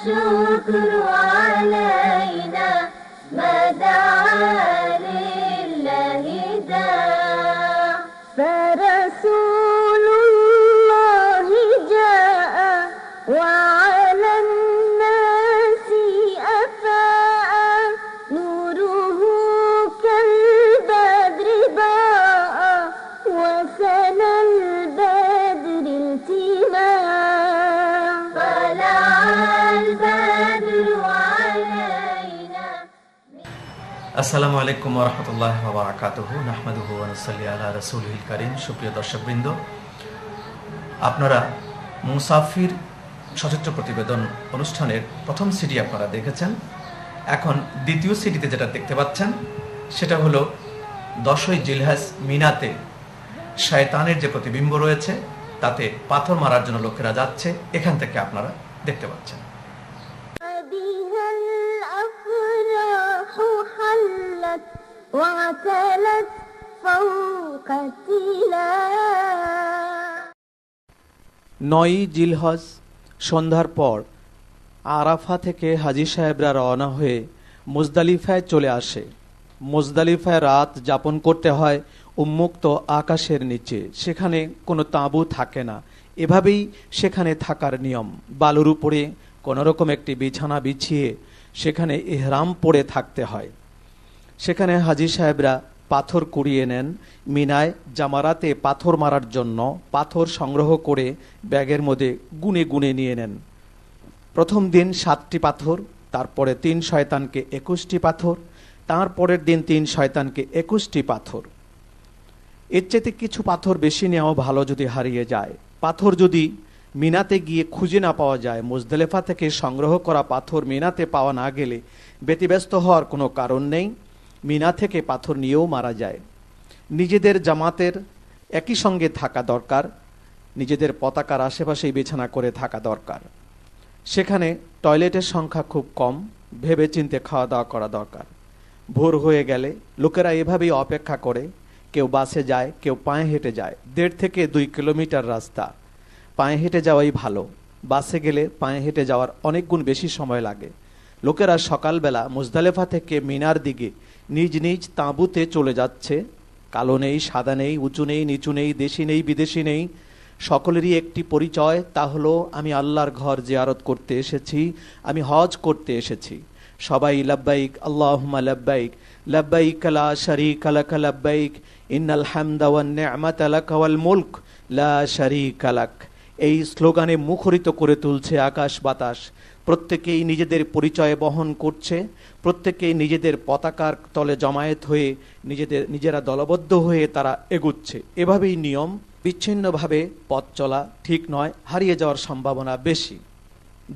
الشكر علينا ما دعا لله داع فرسول الله جاء وعلى الناس أفاء نوره كالبدر باء وسنى البدر التماع طلع البدر علينا আসসালামু আলাইকুম ওয়া রাহমাতুল্লাহি ওয়া বারাকাতুহু নাহমাদুহু ওয়া নুসাল্লি আলা রাসূলিল কারীম। সুপ্রিয় দর্শকবৃন্দ, আপনারা মুসাফির সচিত্র প্রতিবেদন অনুষ্ঠানের প্রথম সিডি আপনারা দেখেছেন। এখন দ্বিতীয় সিডিতে যেটা দেখতে পাচ্ছেন সেটা হলো 10ই জিলহজ মিনাতে শয়তানের যে প্রতিবিম্ব রয়েছে তাতে পাথর মারার জন্য লোকেরা যাচ্ছে, এখান থেকে আপনারা দেখতে পাচ্ছেন। بها الأفراح حلت وعتلت فوق التلال 9ই জিলহজ সন্ধ্যার পর আরাফা থেকে হাজী সাহেবরা রওনা হয়ে মুজদালিফায় চলে আসে। মুজদালিফায় রাত যাপন করতে হয় উন্মুক্ত আকাশের নিচে, সেখানে কোনো তাঁবু থাকে না। এভাবেই সেখানে থাকার নিয়ম। বালুর উপরে কোনোরকম একটি বিছানা বিছিয়ে সেখানে ইহরাম পরে থাকতে হয়। সেখানে হাজী সাহেবরা পাথর কুড়িয়ে নেন। মিনায় জামারাতে পাথর মারার জন্য পাথর সংগ্রহ করে ব্যাগের মধ্যে গুনে গুনে নিয়ে নেন। প্রথম দিন 7টি পাথর, তারপরে 3 শয়তানকে 21টি পাথর, তারপরের দিন 3 শয়তানকে 21টি পাথর। এর চেয়ে কিছু পাথর বেশি নেওয়া ভালো যদি হারিয়ে যায়। পাথর যদি মিনাতে গিয়ে খুঁজে না পাওয়া যায়, মুজদালিফা থেকে সংগ্রহ করা পাথর মিনাতে পাওয়া না গেলে ব্যতিব্যস্ত হওয়ার কোনো কারণ নেই, মিনা থেকে পাথর নিয়েও মারা যায়। নিজেদের জামাতের একই সঙ্গে থাকা দরকার, নিজেদের পতাকার আশেপাশেই বিছানা করে থাকা দরকার। সেখানে টয়লেটের সংখ্যা খুব কম, ভেবে চিন্তে খাওয়া দাওয়া করা দরকার। ভোর হয়ে গেলে লোকেরা এভাবেই অপেক্ষা করে, কেউ বাসে যায়, কেউ পায়ে হেঁটে যায়। 1.5 থেকে 2 কিলোমিটার রাস্তা, পায়ে হেঁটে যাওয়াই ভালো। বাসে গেলে পায়ে হেঁটে যাওয়ার অনেক গুণ বেশি সময় লাগে। লোকেরা সকালবেলা মুজদালিফা থেকে মিনার দিকে নিজ নিজ তাঁবুতে চলে যাচ্ছে। কালো নেই, সাদা নেই, উঁচু নেই, নিচু নেই, দেশি নেই, বিদেশি নেই, সকলেরই একটি পরিচয়, তা হলো আমি আল্লাহর ঘর জিয়ারত করতে এসেছি, আমি হজ করতে এসেছি। সবাই লাব্বাইক আল্লাহুম্মা লাব্বাইক, লাব্বাইক লা শারীকা লাক লাব্বাইক, ইন্নাল হামদা ওয়ান নি'মাতা লাক ওয়াল মুলক লা শারীকা লাক। এই স্লোগানে মুখরিত করে তুলছে আকাশ বাতাস। প্রত্যেকেই নিজেদের পরিচয় বহন করছে, প্রত্যেকেই নিজেদের পতাকার তলে জমায়েত হয়ে নিজেরা দলবদ্ধ হয়ে তারা এগুচ্ছে। এভাবেই নিয়ম। বিচ্ছিন্নভাবে পথ চলা ঠিক নয়, হারিয়ে যাওয়ার সম্ভাবনা বেশি।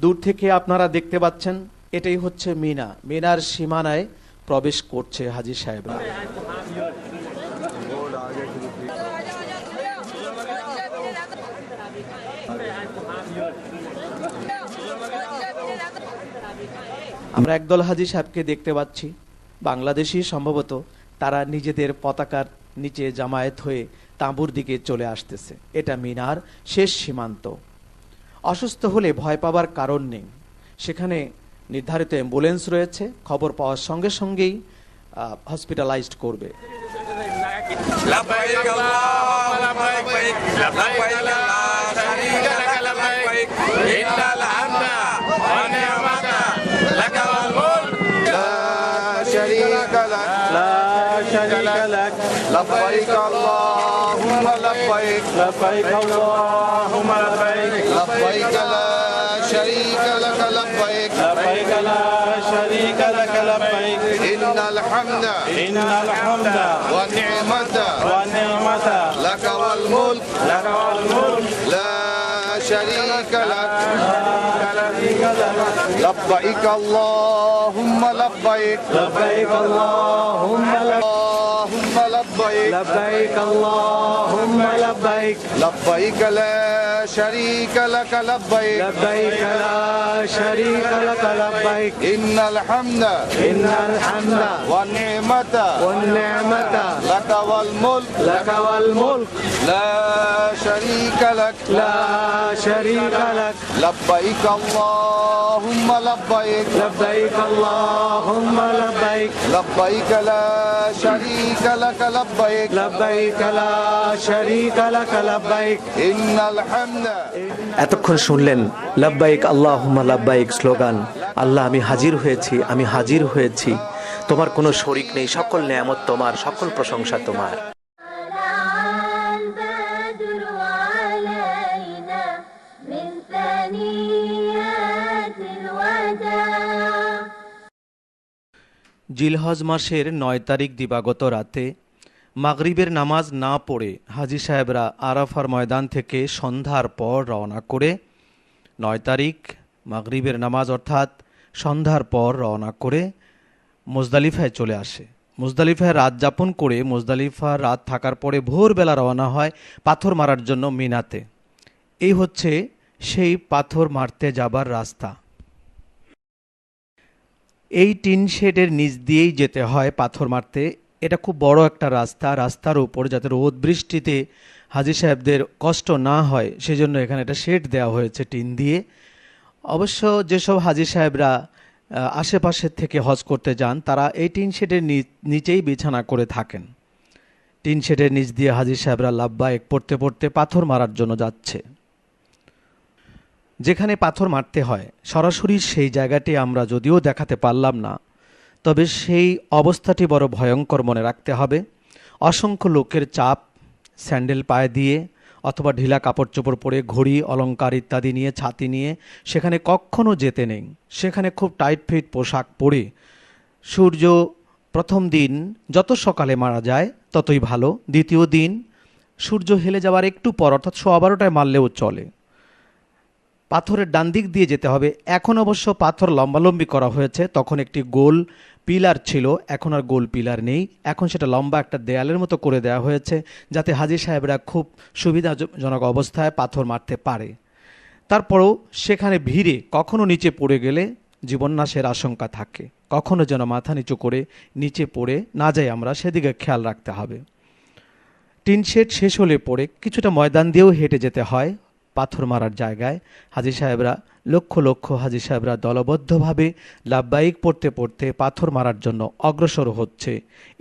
দূর থেকে আপনারা দেখতে পাচ্ছেন এটাই হচ্ছে মিনা। মিনার সীমানায় প্রবেশ করছে হাজী সাহেবরা। আমরা একদল হাজী সাহেবকে দেখতে পাচ্ছি, বাংলাদেশি সম্ভবত। তারা নিজেদের পতাকার নিচে জামায়াত হয়ে তাঁবুর দিকে চলে আসতেছে। এটা মিনার শেষ সীমান্ত। অসুস্থ হলে ভয় পাবার কারণ নেই, সেখানে নির্ধারিত অ্যাম্বুলেন্স রয়েছে, খবর পাওয়ার সঙ্গে সঙ্গেই হসপিটালাইজড করবে। لبيك اللهم لبيك لبيك اللهم لبيك لبيك لا شريك لك لبيك لبيك لا شريك لك لبيك إن الحمد والنعمة لك والملك لا شريك لك لبيك اللهم لبيك لبيك اللهم لبيك لبيك اللهم لبيك لبيك لا شريك لك لبيك لبيك لا شريك لك لبيك إن الحمد إن الحمد والنعمة والنعمة لك والملك لك والملك لا شريك لك لا شريك لك لبيك اللهم لبيك لبيك اللهم لبيك لبيك لا شريك لك لبيك لبيك لا شريك لك لبيك إن الحمد এতক্ষণ শুনলেন লাব্বাইক আল্লাহুম্মা লাব্বাইক স্লোগান। আল্লাহ আমি হাজির হয়েছি, আমি হাজির হয়েছি, তোমার কোনো শরিক নেই, সকল নেয়ামত তোমার, সকল প্রশংসা তোমার। البدر علينا من ثنيات الوداع জিলহজ মাসের ৯ তারিখ দিবাগত রাতে মাগরিবের নামাজ না পড়ে হাজী সাহেবরা আরাফার ময়দান থেকে সন্ধ্যার পর রওনা করে ৯ তারিখ মাগরিবের নামাজ অর্থাৎ সন্ধ্যার পর রওনা করে মুজদালিফায় চলে আসে। মুজদালিফায় রাত যাপন করে মুজদালিফা রাত থাকার পরে ভোরবেলা রওনা হয় পাথর মারার জন্য মিনাতে। এই হচ্ছে সেই পাথর মারতে যাবার রাস্তা। এই টিন শেডের নিচ দিয়েই যেতে হয় পাথর মারতে। এটা খুব বড় একটা রাস্তা, রাস্তার উপর যাতে রোদ বৃষ্টিতে হাজী সাহেবদের কষ্ট না হয় সেজন্য এখানে একটা শেড দেওয়া হয়েছে টিন দিয়ে। অবশ্য যেসব হাজী সাহেবরা আশেপাশের থেকে হজ করতে যান তারা এই টিন শেডের নিচেই বিছানা করে থাকেন। টিন শেডের নিচ দিয়ে হাজী সাহেবরা লাব্বাইক পড়তে পড়তে পাথর মারার জন্য যাচ্ছে। যেখানে পাথর মারতে হয় সরাসরি সেই জায়গাটি আমরা যদিও দেখাতে পারলাম না, তবে সেই অবস্থাটি বড় ভয়ঙ্কর মনে রাখতে হবে। অসংখ্য লোকের চাপ, স্যান্ডেল পায়ে দিয়ে অথবা ঢিলা কাপড় চোপড় পরে ঘড়ি অলংকার ইত্যাদি নিয়ে ছাতি নিয়ে সেখানে কখনো যেতে নেই। সেখানে খুব টাইট ফিট পোশাক পরে সূর্য প্রথম দিন যত সকালে মারা যায় ততই ভালো, দ্বিতীয় দিন সূর্য হেলে যাওয়ার একটু পর অর্থাৎ 11:15টায় মারলেও চলে। পাথরের ডান দিক দিয়ে যেতে হবে। এখন অবশ্য পাথর লম্বালম্বি করা হয়েছে, তখন একটি গোল পিলার ছিল, এখন আর গোল পিলার নেই, এখন সেটা লম্বা একটা দেয়ালের মতো করে দেওয়া হয়েছে যাতে হাজী সাহেবরা খুব সুবিধাজনক অবস্থায় পাথর মারতে পারে। তারপরেও সেখানে ভিড়ে কখনো নিচে পড়ে গেলে জীবননাশের আশঙ্কা থাকে, কখনো যেন মাথা নিচু করে নিচে পড়ে না যাই আমরা, সেদিকে খেয়াল রাখতে হবে। টিন শেড শেষ হলে পড়ে কিছুটা ময়দান দিয়েও হেঁটে যেতে হয় পাথর মারার জায়গায়। হাজী সাহেবরা লক্ষ লক্ষ হাজী সাহেবরা দলবদ্ধভাবে লাব্বাইক পড়তে পড়তে পাথর মারার জন্য অগ্রসর হচ্ছে।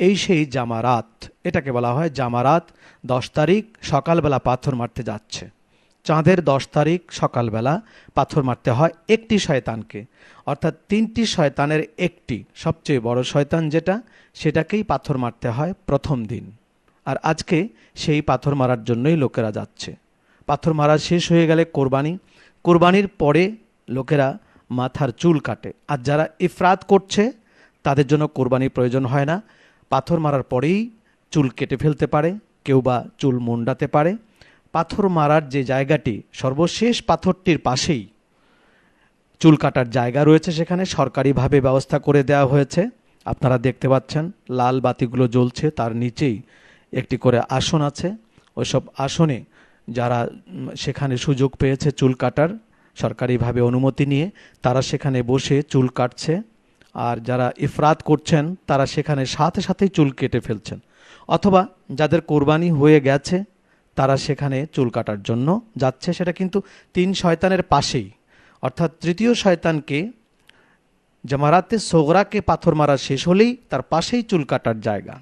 এই সেই জামারাত, এটাকে বলা হয় জামারাত। 10 তারিখ সকালবেলা পাথর মারতে যাচ্ছে। চাঁদের 10 তারিখ সকালবেলা পাথর মারতে হয় একটি শয়তানকে, অর্থাৎ 3টি শয়তানের একটি, সবচেয়ে বড় শয়তান যেটা, সেটাকেই পাথর মারতে হয় প্রথম দিন। আর আজকে সেই পাথর মারার জন্যই লোকেরা যাচ্ছে। পাথর মারা শেষ হয়ে গেলে কোরবানির পরে লোকেরা মাথার চুল কাটে। আর যারা ইফরাত করছে তাদের জন্য কোরবানির প্রয়োজন হয় না, পাথর মারার পরেই চুল কেটে ফেলতে পারে, কেউ বা চুল মুন্ডাতে পারে। পাথর মারার যে জায়গাটি সর্বশেষ পাথরটির পাশেই চুল কাটার জায়গা রয়েছে, সেখানে সরকারিভাবে ব্যবস্থা করে দেওয়া হয়েছে। আপনারা দেখতে পাচ্ছেন লাল বাতিগুলো জ্বলছে, তার নিচেই একটি করে আসন আছে। ওইসব আসনে যারা সেখানে সুযোগ পেয়েছে চুল কাটার সরকারিভাবে অনুমতি নিয়ে, তারা সেখানে বসে চুল কাটছে। আর যারা ইফরাত করছেন তারা সেখানে সাথে সাথেই চুল কেটে ফেলছেন, অথবা যাদের কোরবানি হয়ে গেছে তারা সেখানে চুল কাটার জন্য যাচ্ছে। সেটা কিন্তু 3 শয়তানের পাশেই, অর্থাৎ তৃতীয় শয়তানকে জামারাতে সোগরাকে পাথর মারা শেষ হলেই তার পাশেই চুল কাটার জায়গা।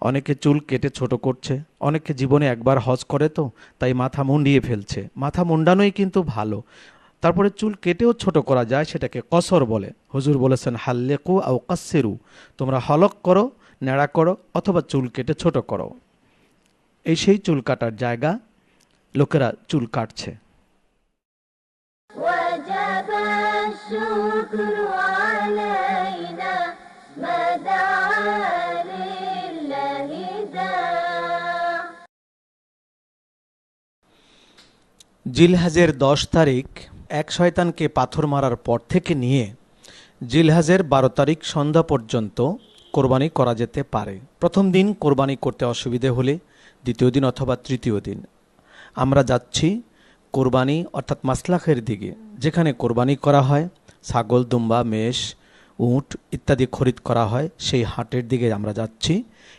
অনেকে চুল কেটে ছোট করছে, অনেকে জীবনে একবার হজ করে তো তাই মাথা মুন্ডিয়ে ফেলছে। মাথা মুন্ডানোই কিন্তু ভালো। তারপরে চুল কেটেও ছোট করা যায়, সেটাকে কসর বলে। হুজুর বলেছেন হাল্লেকু আও কাসসিরু, তোমরা হলক করো, নেড়া করো, অথবা চুল কেটে ছোট করো। এই সেই চুল কাটার জায়গা, লোকেরা চুল কাটছে। وجب الشكر علينا ما دعا لله داع জিলহাজের 10 তারিখ এক শয়তানকে পাথর মারার পর থেকে নিয়ে জিলহাজের 12 তারিখ সন্ধ্যা পর্যন্ত কোরবানি করা যেতে পারে। প্রথম দিন কোরবানি করতে অসুবিধে হলে দ্বিতীয় দিন অথবা তৃতীয় দিন। আমরা যাচ্ছি কোরবানি অর্থাৎ মাসলাখের দিকে, যেখানে কোরবানি করা হয়, ছাগল, দুম্বা, মেষ, উট ইত্যাদি খরিদ করা হয়, সেই হাটের দিকে আমরা যাচ্ছি।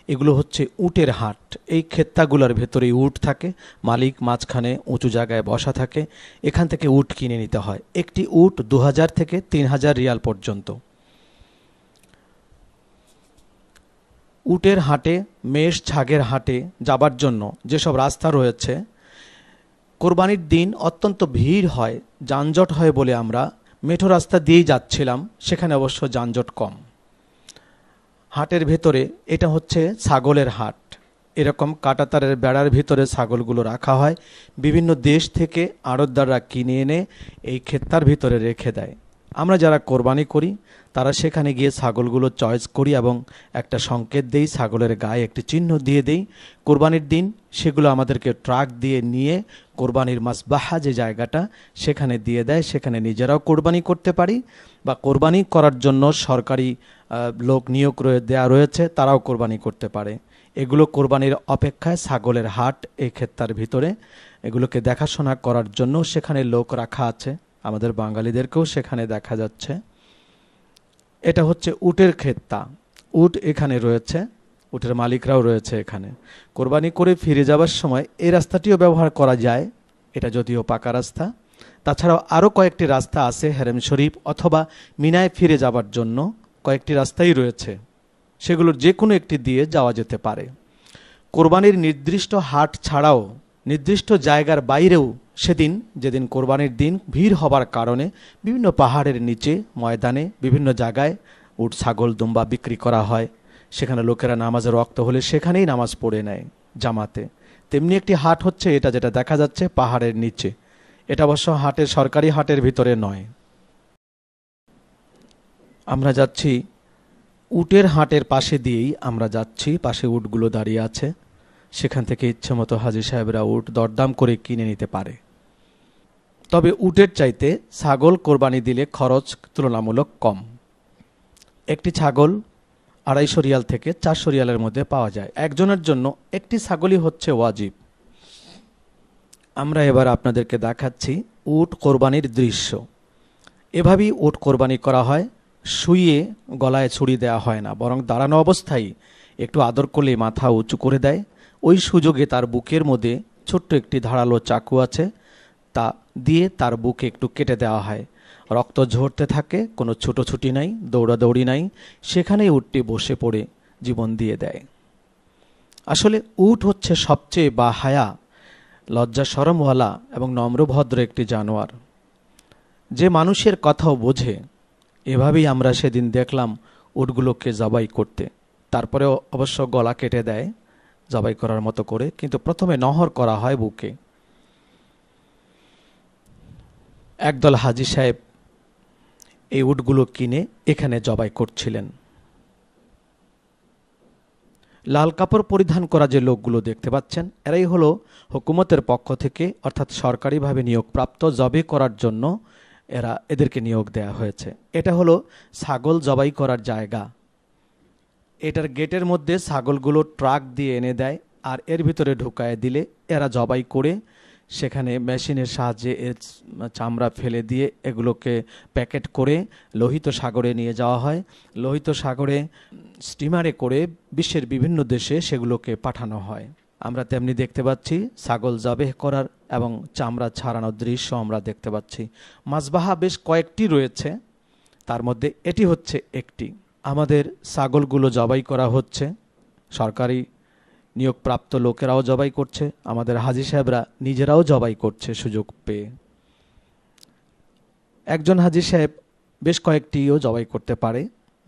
এগুলো হচ্ছে উটের হাট। এই ক্ষেত্তাগুলোর ভেতরেই উট থাকে, মালিক মাঝখানে উঁচু জায়গায় বসা থাকে, এখান থেকে উট কিনে নিতে হয়। একটি উট 2000 থেকে 3000 রিয়াল পর্যন্ত। উটের হাটে, মেষ, ছাগের হাটে যাবার জন্য যেসব রাস্তা রয়েছে, কোরবানির দিন অত্যন্ত ভিড় হয়, যানজট হয় বলে আমরা মেঠো রাস্তা দিয়েই যাচ্ছিলাম, সেখানে অবশ্য যানজট কম। হাটের ভেতরে, এটা হচ্ছে ছাগলের হাট, এরকম কাঁটাতারের বেড়ার ভিতরে ছাগলগুলো রাখা হয়। বিভিন্ন দেশ থেকে আড়তদাররা কিনে এনে এই ক্ষেত্তার ভিতরে রেখে দেয়। আমরা যারা কোরবানি করি তারা সেখানে গিয়ে ছাগলগুলো চয়েস করি এবং একটা সংকেত দেই, ছাগলের গায়ে একটি চিহ্ন দিয়ে দেই। কোরবানির দিন সেগুলো আমাদেরকে ট্রাক দিয়ে নিয়ে কোরবানির মাসবাহা যে জায়গাটা, সেখানে দিয়ে দেয়। সেখানে নিজেরাও কোরবানি করতে পারি, বা কোরবানি করার জন্য সরকারি লোক নিয়োগ দেওয়া রয়েছে, তারাও কোরবানি করতে পারে। এগুলো কোরবানির অপেক্ষায় ছাগলের হাট এই ক্ষেত্তার ভিতরে, এগুলোকে দেখাশোনা করার জন্য সেখানে লোক রাখা আছে। আমাদের বাঙালিদেরকেও সেখানে দেখা যাচ্ছে। এটা হচ্ছে উটের ক্ষেত্তা, উট এখানে রয়েছে, উটের মালিকরাও রয়েছে এখানে। কোরবানি করে ফিরে যাবার সময় এই রাস্তাটিও ব্যবহার করা যায়, এটা যদিও পাকা রাস্তা। তাছাড়াও আরও কয়েকটি রাস্তা আছে হেরেম শরীফ অথবা মিনায় ফিরে যাবার জন্য, কয়েকটি রাস্তাই রয়েছে, সেগুলোর যে কোনো একটি দিয়ে যাওয়া যেতে পারে। কোরবানির নির্দিষ্ট হাট ছাড়াও নির্দিষ্ট জায়গার বাইরেও সেদিন, যেদিন কোরবানির দিন, ভিড় হবার কারণে বিভিন্ন পাহাড়ের নিচে, ময়দানে, বিভিন্ন জায়গায় উট, ছাগল, দুম্বা বিক্রি করা হয়। সেখানে লোকেরা নামাজের ওয়াক্ত হলে সেখানেই নামাজ পড়ে নেয় জামাতে। তেমনি একটি হাট হচ্ছে এটা, যেটা দেখা যাচ্ছে পাহাড়ের নিচে। এটা অবশ্য হাটের, সরকারি হাটের ভিতরে নয়। আমরা যাচ্ছি উটের হাটের পাশে দিয়েই আমরা যাচ্ছি, পাশে উটগুলো দাঁড়িয়ে আছে। সেখান থেকে ইচ্ছে মতো হাজী সাহেবরা উট দরদাম করে কিনে নিতে পারে। তবে উটের চাইতে ছাগল কোরবানি দিলে খরচ তুলনামূলক কম। একটি ছাগল 250 রিয়াল থেকে 400 রিয়ালের মধ্যে পাওয়া যায়। একজনের জন্য একটি ছাগলই হচ্ছে ওয়াজিব। আমরা এবার আপনাদেরকে দেখাচ্ছি উট কোরবানির দৃশ্য। এভাবেই উট কোরবানি করা হয়, শুইয়ে গলায় ছুরি দেওয়া হয় না, বরং দাঁড়ানো অবস্থায় একটু আদর করলে মাথা উঁচু করে দেয়। ওই সুযোগে তার বুকের মধ্যে ছোট্ট একটি ধারালো চাকু আছে, তা দিয়ে তার বুকে একটু কেটে দেওয়া হয়। রক্ত ঝরতে থাকে, কোনো ছুটোছুটি নাই, দৌড়াদৌড়ি নাই, সেখানেই উটটি বসে পড়ে জীবন দিয়ে দেয়। আসলে উট হচ্ছে সবচেয়ে বাহায়া, লজ্জা শরমওয়ালা এবং নম্রভদ্র একটি জানোয়ার, যে মানুষের কথাও বোঝে। এভাবেই আমরা সেদিন দেখলাম উটগুলোকে জবাই করতে। তারপরেও অবশ্য গলা কেটে দেয় জবাই করার মতো করে, কিন্তু প্রথমে নহর করা হয় বুকে। একদল হাজী সাহেব এই উটগুলো কিনে এখানে জবাই করছিলেন। লাল কাপড় পরিধান করা যে লোকগুলো দেখতে পাচ্ছেন, এরাই হলো হুকুমতের পক্ষ থেকে, অর্থাৎ সরকারিভাবে নিয়োগপ্রাপ্ত জবাই করার জন্য এদেরকে নিয়োগ দেয়া হয়েছে। এটা হলো ছাগল জবাই করার জায়গা। এটার গেটের মধ্যে ছাগলগুলো ট্রাক দিয়ে এনে দেয়, আর এর ভিতরে ঢুকায় দিলে এরা জবাই করে সেখানে মেশিনের সাহায্যে এর চামড়া ফেলে দিয়ে এগুলোকে প্যাকেট করে লোহিত সাগরে নিয়ে যাওয়া হয়। লোহিত সাগরে স্টিমারে করে বিশ্বের বিভিন্ন দেশে সেগুলোকে পাঠানো হয়। আমরা তেমনি দেখতে পাচ্ছি ছাগল জবেহ করার এবং চামড়া ছাড়ানোর দৃশ্য আমরা দেখতে পাচ্ছি। মাসবাহা বেশ কয়েকটি রয়েছে, তার মধ্যে এটি হচ্ছে একটি। আমাদের ছাগলগুলো জবাই করা হচ্ছে, সরকারি নিয়োগপ্রাপ্ত লোকেরাও জবাই করছে, আমাদের হাজী সাহেবরা নিজেরাও জবাই করছে সুযোগ পেয়ে। একজন হাজী সাহেব বেশ কয়েকটিও জবাই করতে পারে,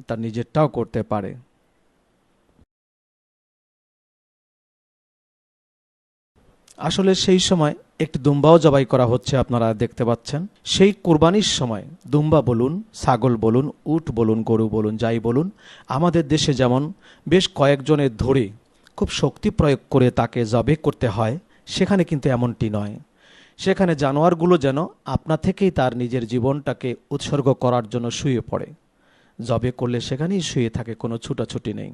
তার নিজেরটাও করতে পারে। আসলে সেই সময় একটি দুম্বাও জবাই করা হচ্ছে, আপনারা দেখতে পাচ্ছেন। সেই কুরবানির সময় দুম্বা বলুন, ছাগল বলুন, উট বলুন, গরু বলুন, যাই বলুন, আমাদের দেশে যেমন বেশ কয়েকজনের ধরে খুব শক্তি প্রয়োগ করে তাকে জবে করতে হয়, সেখানে কিন্তু এমনটি নয়। সেখানে জানোয়ারগুলো যেন আপনা থেকেই তার নিজের জীবনটাকে উৎসর্গ করার জন্য শুয়ে পড়ে। জবে করলে সেখানেই শুয়ে থাকে, কোনো ছুটাছুটি নেই।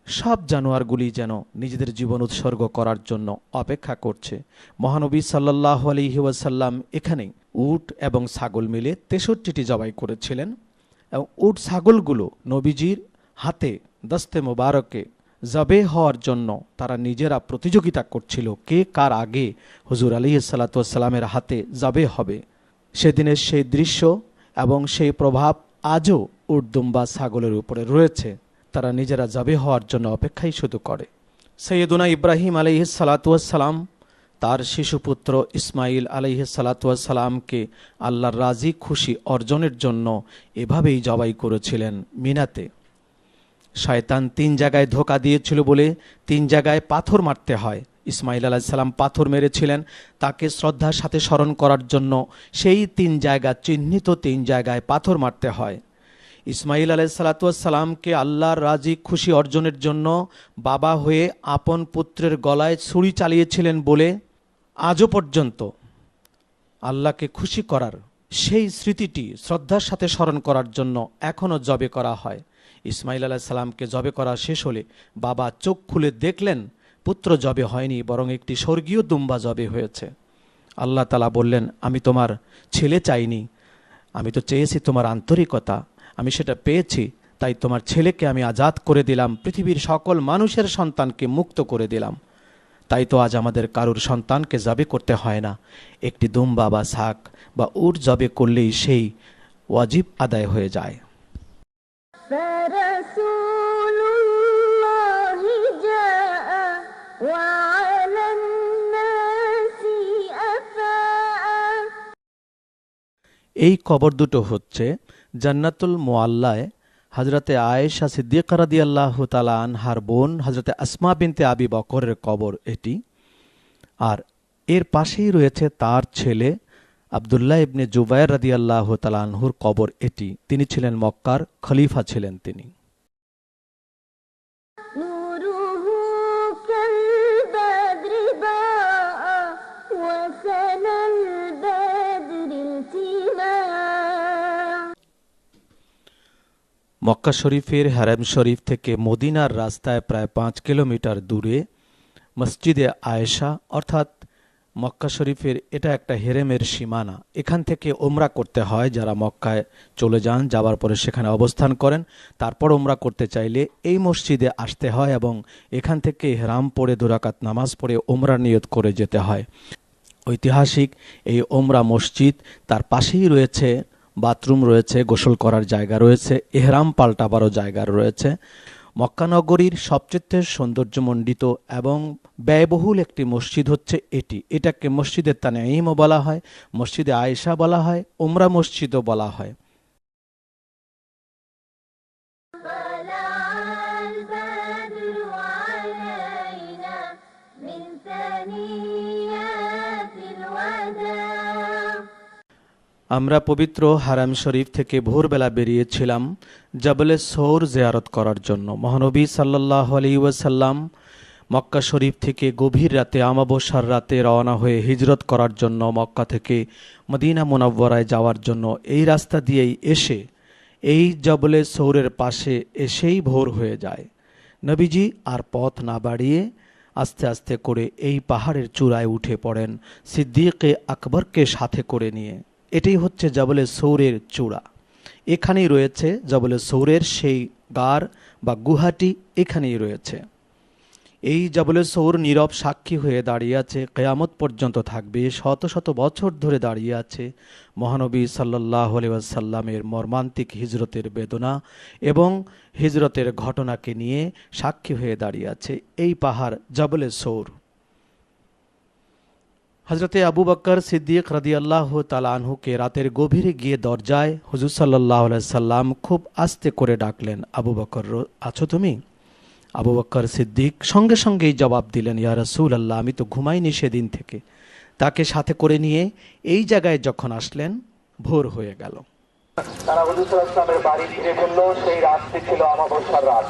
সব জানোয়ারগুলি যেন নিজেদের জীবন উৎসর্গ করার জন্য অপেক্ষা করছে। মহানবী সাল্লাল্লাহু আলাইহি ওয়াসাল্লাম এখানে উট এবং ছাগল মিলে 63টি জবাই করেছিলেন এবং উট ছাগলগুলো নবীজির হাতে দস্তে মোবারকে জবে হওয়ার জন্য তারা নিজেরা প্রতিযোগিতা করছিল কে কার আগে হুজুর আলাইহিস সালাতু ওয়াস সালামের হাতে জবে হবে। সেদিনের সেই দৃশ্য এবং সেই প্রভাব আজও উট দুম্বা ছাগলের উপরে রয়েছে। তারা নিজেরা জবে হওয়ার জন্য অপেক্ষাই শুধু করে। সৈয়দুনা ইব্রাহিম আলাইহিস সালাতু ওয়াস সালাম তার শিশুপুত্র ইসমাইল আলাইহিস সালাতু ওয়াস সালামকে আল্লাহর রাজি খুশি অর্জনের জন্য এভাবেই জবাই করেছিলেন মিনাতে। শয়তান 3 জায়গায় ধোঁকা দিয়েছিল বলে 3 জায়গায় পাথর মারতে হয়। ইসমাইল আলাইহিস সালাম পাথর মেরেছিলেন তাকে শ্রদ্ধার সাথে স্মরণ করার জন্য। সেই 3 জায়গা চিহ্নিত 3 জায়গায় পাথর মারতে হয়। ইসমাইল আলাইহিস সালাতু ওয়াস সালামকে আল্লাহর রাজি খুশি অর্জনের জন্য বাবা হয়ে আপন পুত্রের গলায় ছুরি চালিয়েছিলেন বলে আজও পর্যন্ত আল্লাহকে খুশি করার সেই স্মৃতিটি শ্রদ্ধার সাথে স্মরণ করার জন্য এখনও জবে করা হয়। ইসমাইল আলাইহিস সালামকে জবে করা শেষ হলে বাবা চোখ খুলে দেখলেন পুত্র জবে হয়নি, বরং একটি স্বর্গীয় দুম্বা জবে হয়েছে। আল্লাহ তাআলা বললেন, আমি তোমার ছেলে চাইনি, আমি তো চেয়েছি তোমার আন্তরিকতা, আমি সেটা পেয়েছি, তাই তোমার ছেলেকে আমি আজাদ করে দিলাম, পৃথিবীর সকল মানুষের সন্তানকে মুক্ত করে দিলাম। তাই তো আজ আমাদের কারুর সন্তানকে জবে করতে হয় না, একটি দুম্বা বা ছাগ বা উট জবে করলেই সেই ওয়াজিব আদায় হয়ে যায়। فرسول الله جاء وعلى الناس أفاء। এই কবর দুটো হচ্ছে জান্নাতুল মুআল্লায় হযরতে আয়েশা সিদ্দিকা রাদিয়াল্লাহু তাআলা আনহার বোন হযরতে আসমা বিনতে আবি বকরের কবর এটি। আর এর পাশেই রয়েছে তার ছেলে আব্দুল্লাহ ইবনে জুবায়ের রাদিয়াল্লাহু তাআলা আনহুর কবর এটি। তিনি ছিলেন মক্কার খলিফা ছিলেন তিনি। نوره كالبدر ضاء وسنى البدر التماء। মক্কা শরীফের হারাম শরীফ থেকে মদিনার রাস্তায় প্রায় 5 কিলোমিটার দূরে মসজিদে আয়েশা অর্থাৎ মক্কা শরীফের এটা একটা হেরেমের সীমানা। এখান থেকে ওমরা করতে হয়, যারা মক্কায় চলে যান যাবার পরে সেখানে অবস্থান করেন, তারপর ওমরা করতে চাইলে এই মসজিদে আসতে হয় এবং এখান থেকে ইহরাম পড়ে 2 রাকাত নামাজ পড়ে ওমরা নিয়ত করে যেতে হয়। ঐতিহাসিক এই ওমরা মসজিদ, তার পাশেই রয়েছে বাথরুম রয়েছে, গোসল করার জায়গা রয়েছে, ইহরাম পাল্টাবারও জায়গা রয়েছে। মক্কা নগরীর সবচেয়ে সৌন্দর্যমণ্ডিত এবং ব্যয়বহুল একটি মসজিদ হচ্ছে এটি। এটাকে মসজিদে তানঈমও বলা হয়, মসজিদে আয়েশা বলা হয়, উমরা মসজিদও বলা হয়। طلع البدر علينا من ثنيات الوداع। আমরা পবিত্র হারাম শরীফ থেকে ভোরবেলা বেরিয়েছিলাম জাবলে সৌর জিয়ারত করার জন্য। মহানবী সাল্লাল্লাহু আলাইহি ওয়াসাল্লাম মক্কা শরীফ থেকে গভীর রাতে আমাবস্যার রাতে রওনা হয়ে হিজরত করার জন্য মক্কা থেকে মদিনা মুনাওয়ারায় যাওয়ার জন্য এই রাস্তা দিয়েই এসে এই জাবলে সৌরের পাশে এসেই ভোর হয়ে যায়। নবীজি আর পথ না বাড়িয়ে আস্তে আস্তে করে এই পাহাড়ের চূড়ায় উঠে পড়েন সিদ্দিকে আকবরকে সাথে করে নিয়ে। এটাই হচ্ছে জাবলে সৌরের চূড়া। এখানেই রয়েছে জাবলে সৌরের সেই গার বা গুহাটি, এখানেই রয়েছে। এই জাবলে সৌর নীরব সাক্ষী হয়ে দাঁড়িয়ে আছে, কিয়ামত পর্যন্ত থাকবে, শত শত বছর ধরে দাঁড়িয়ে আছে মহানবী সাল্লাল্লাহু আলাইহি ওয়াসাল্লামের মর্মান্তিক হিজরতের বেদনা এবং হিজরতের ঘটনাকে নিয়ে সাক্ষী হয়ে দাঁড়িয়ে আছে এই পাহাড় জাবলে সৌর। হযরতে আবু বকর সিদ্দিক রাদিয়াল্লাহু তাআলা আনহুকে রাতের গভীরে গিয়ে দরজায় হুজুর সাল্লাল্লাহু আলাইহি সাল্লাম খুব আস্তে করে ডাকলেন, আবু বকর আছো তুমি? আবু বকর সিদ্দিক সঙ্গে সঙ্গেই জবাব দিলেন, ইয়া রাসূলুল্লাহ, আমি তো ঘুমাইনি সেদিন থেকে। তাকে সাথে করে নিয়ে এই জায়গায় যখন আসলেন ভোর হয়ে গেল। তারা হুজুর সাল্লাল্লাহু আলাইহি ওয়াসাল্লামের বাড়ি ফিরে বলল সেই রাতটি ছিল আমাবস্যার রাত।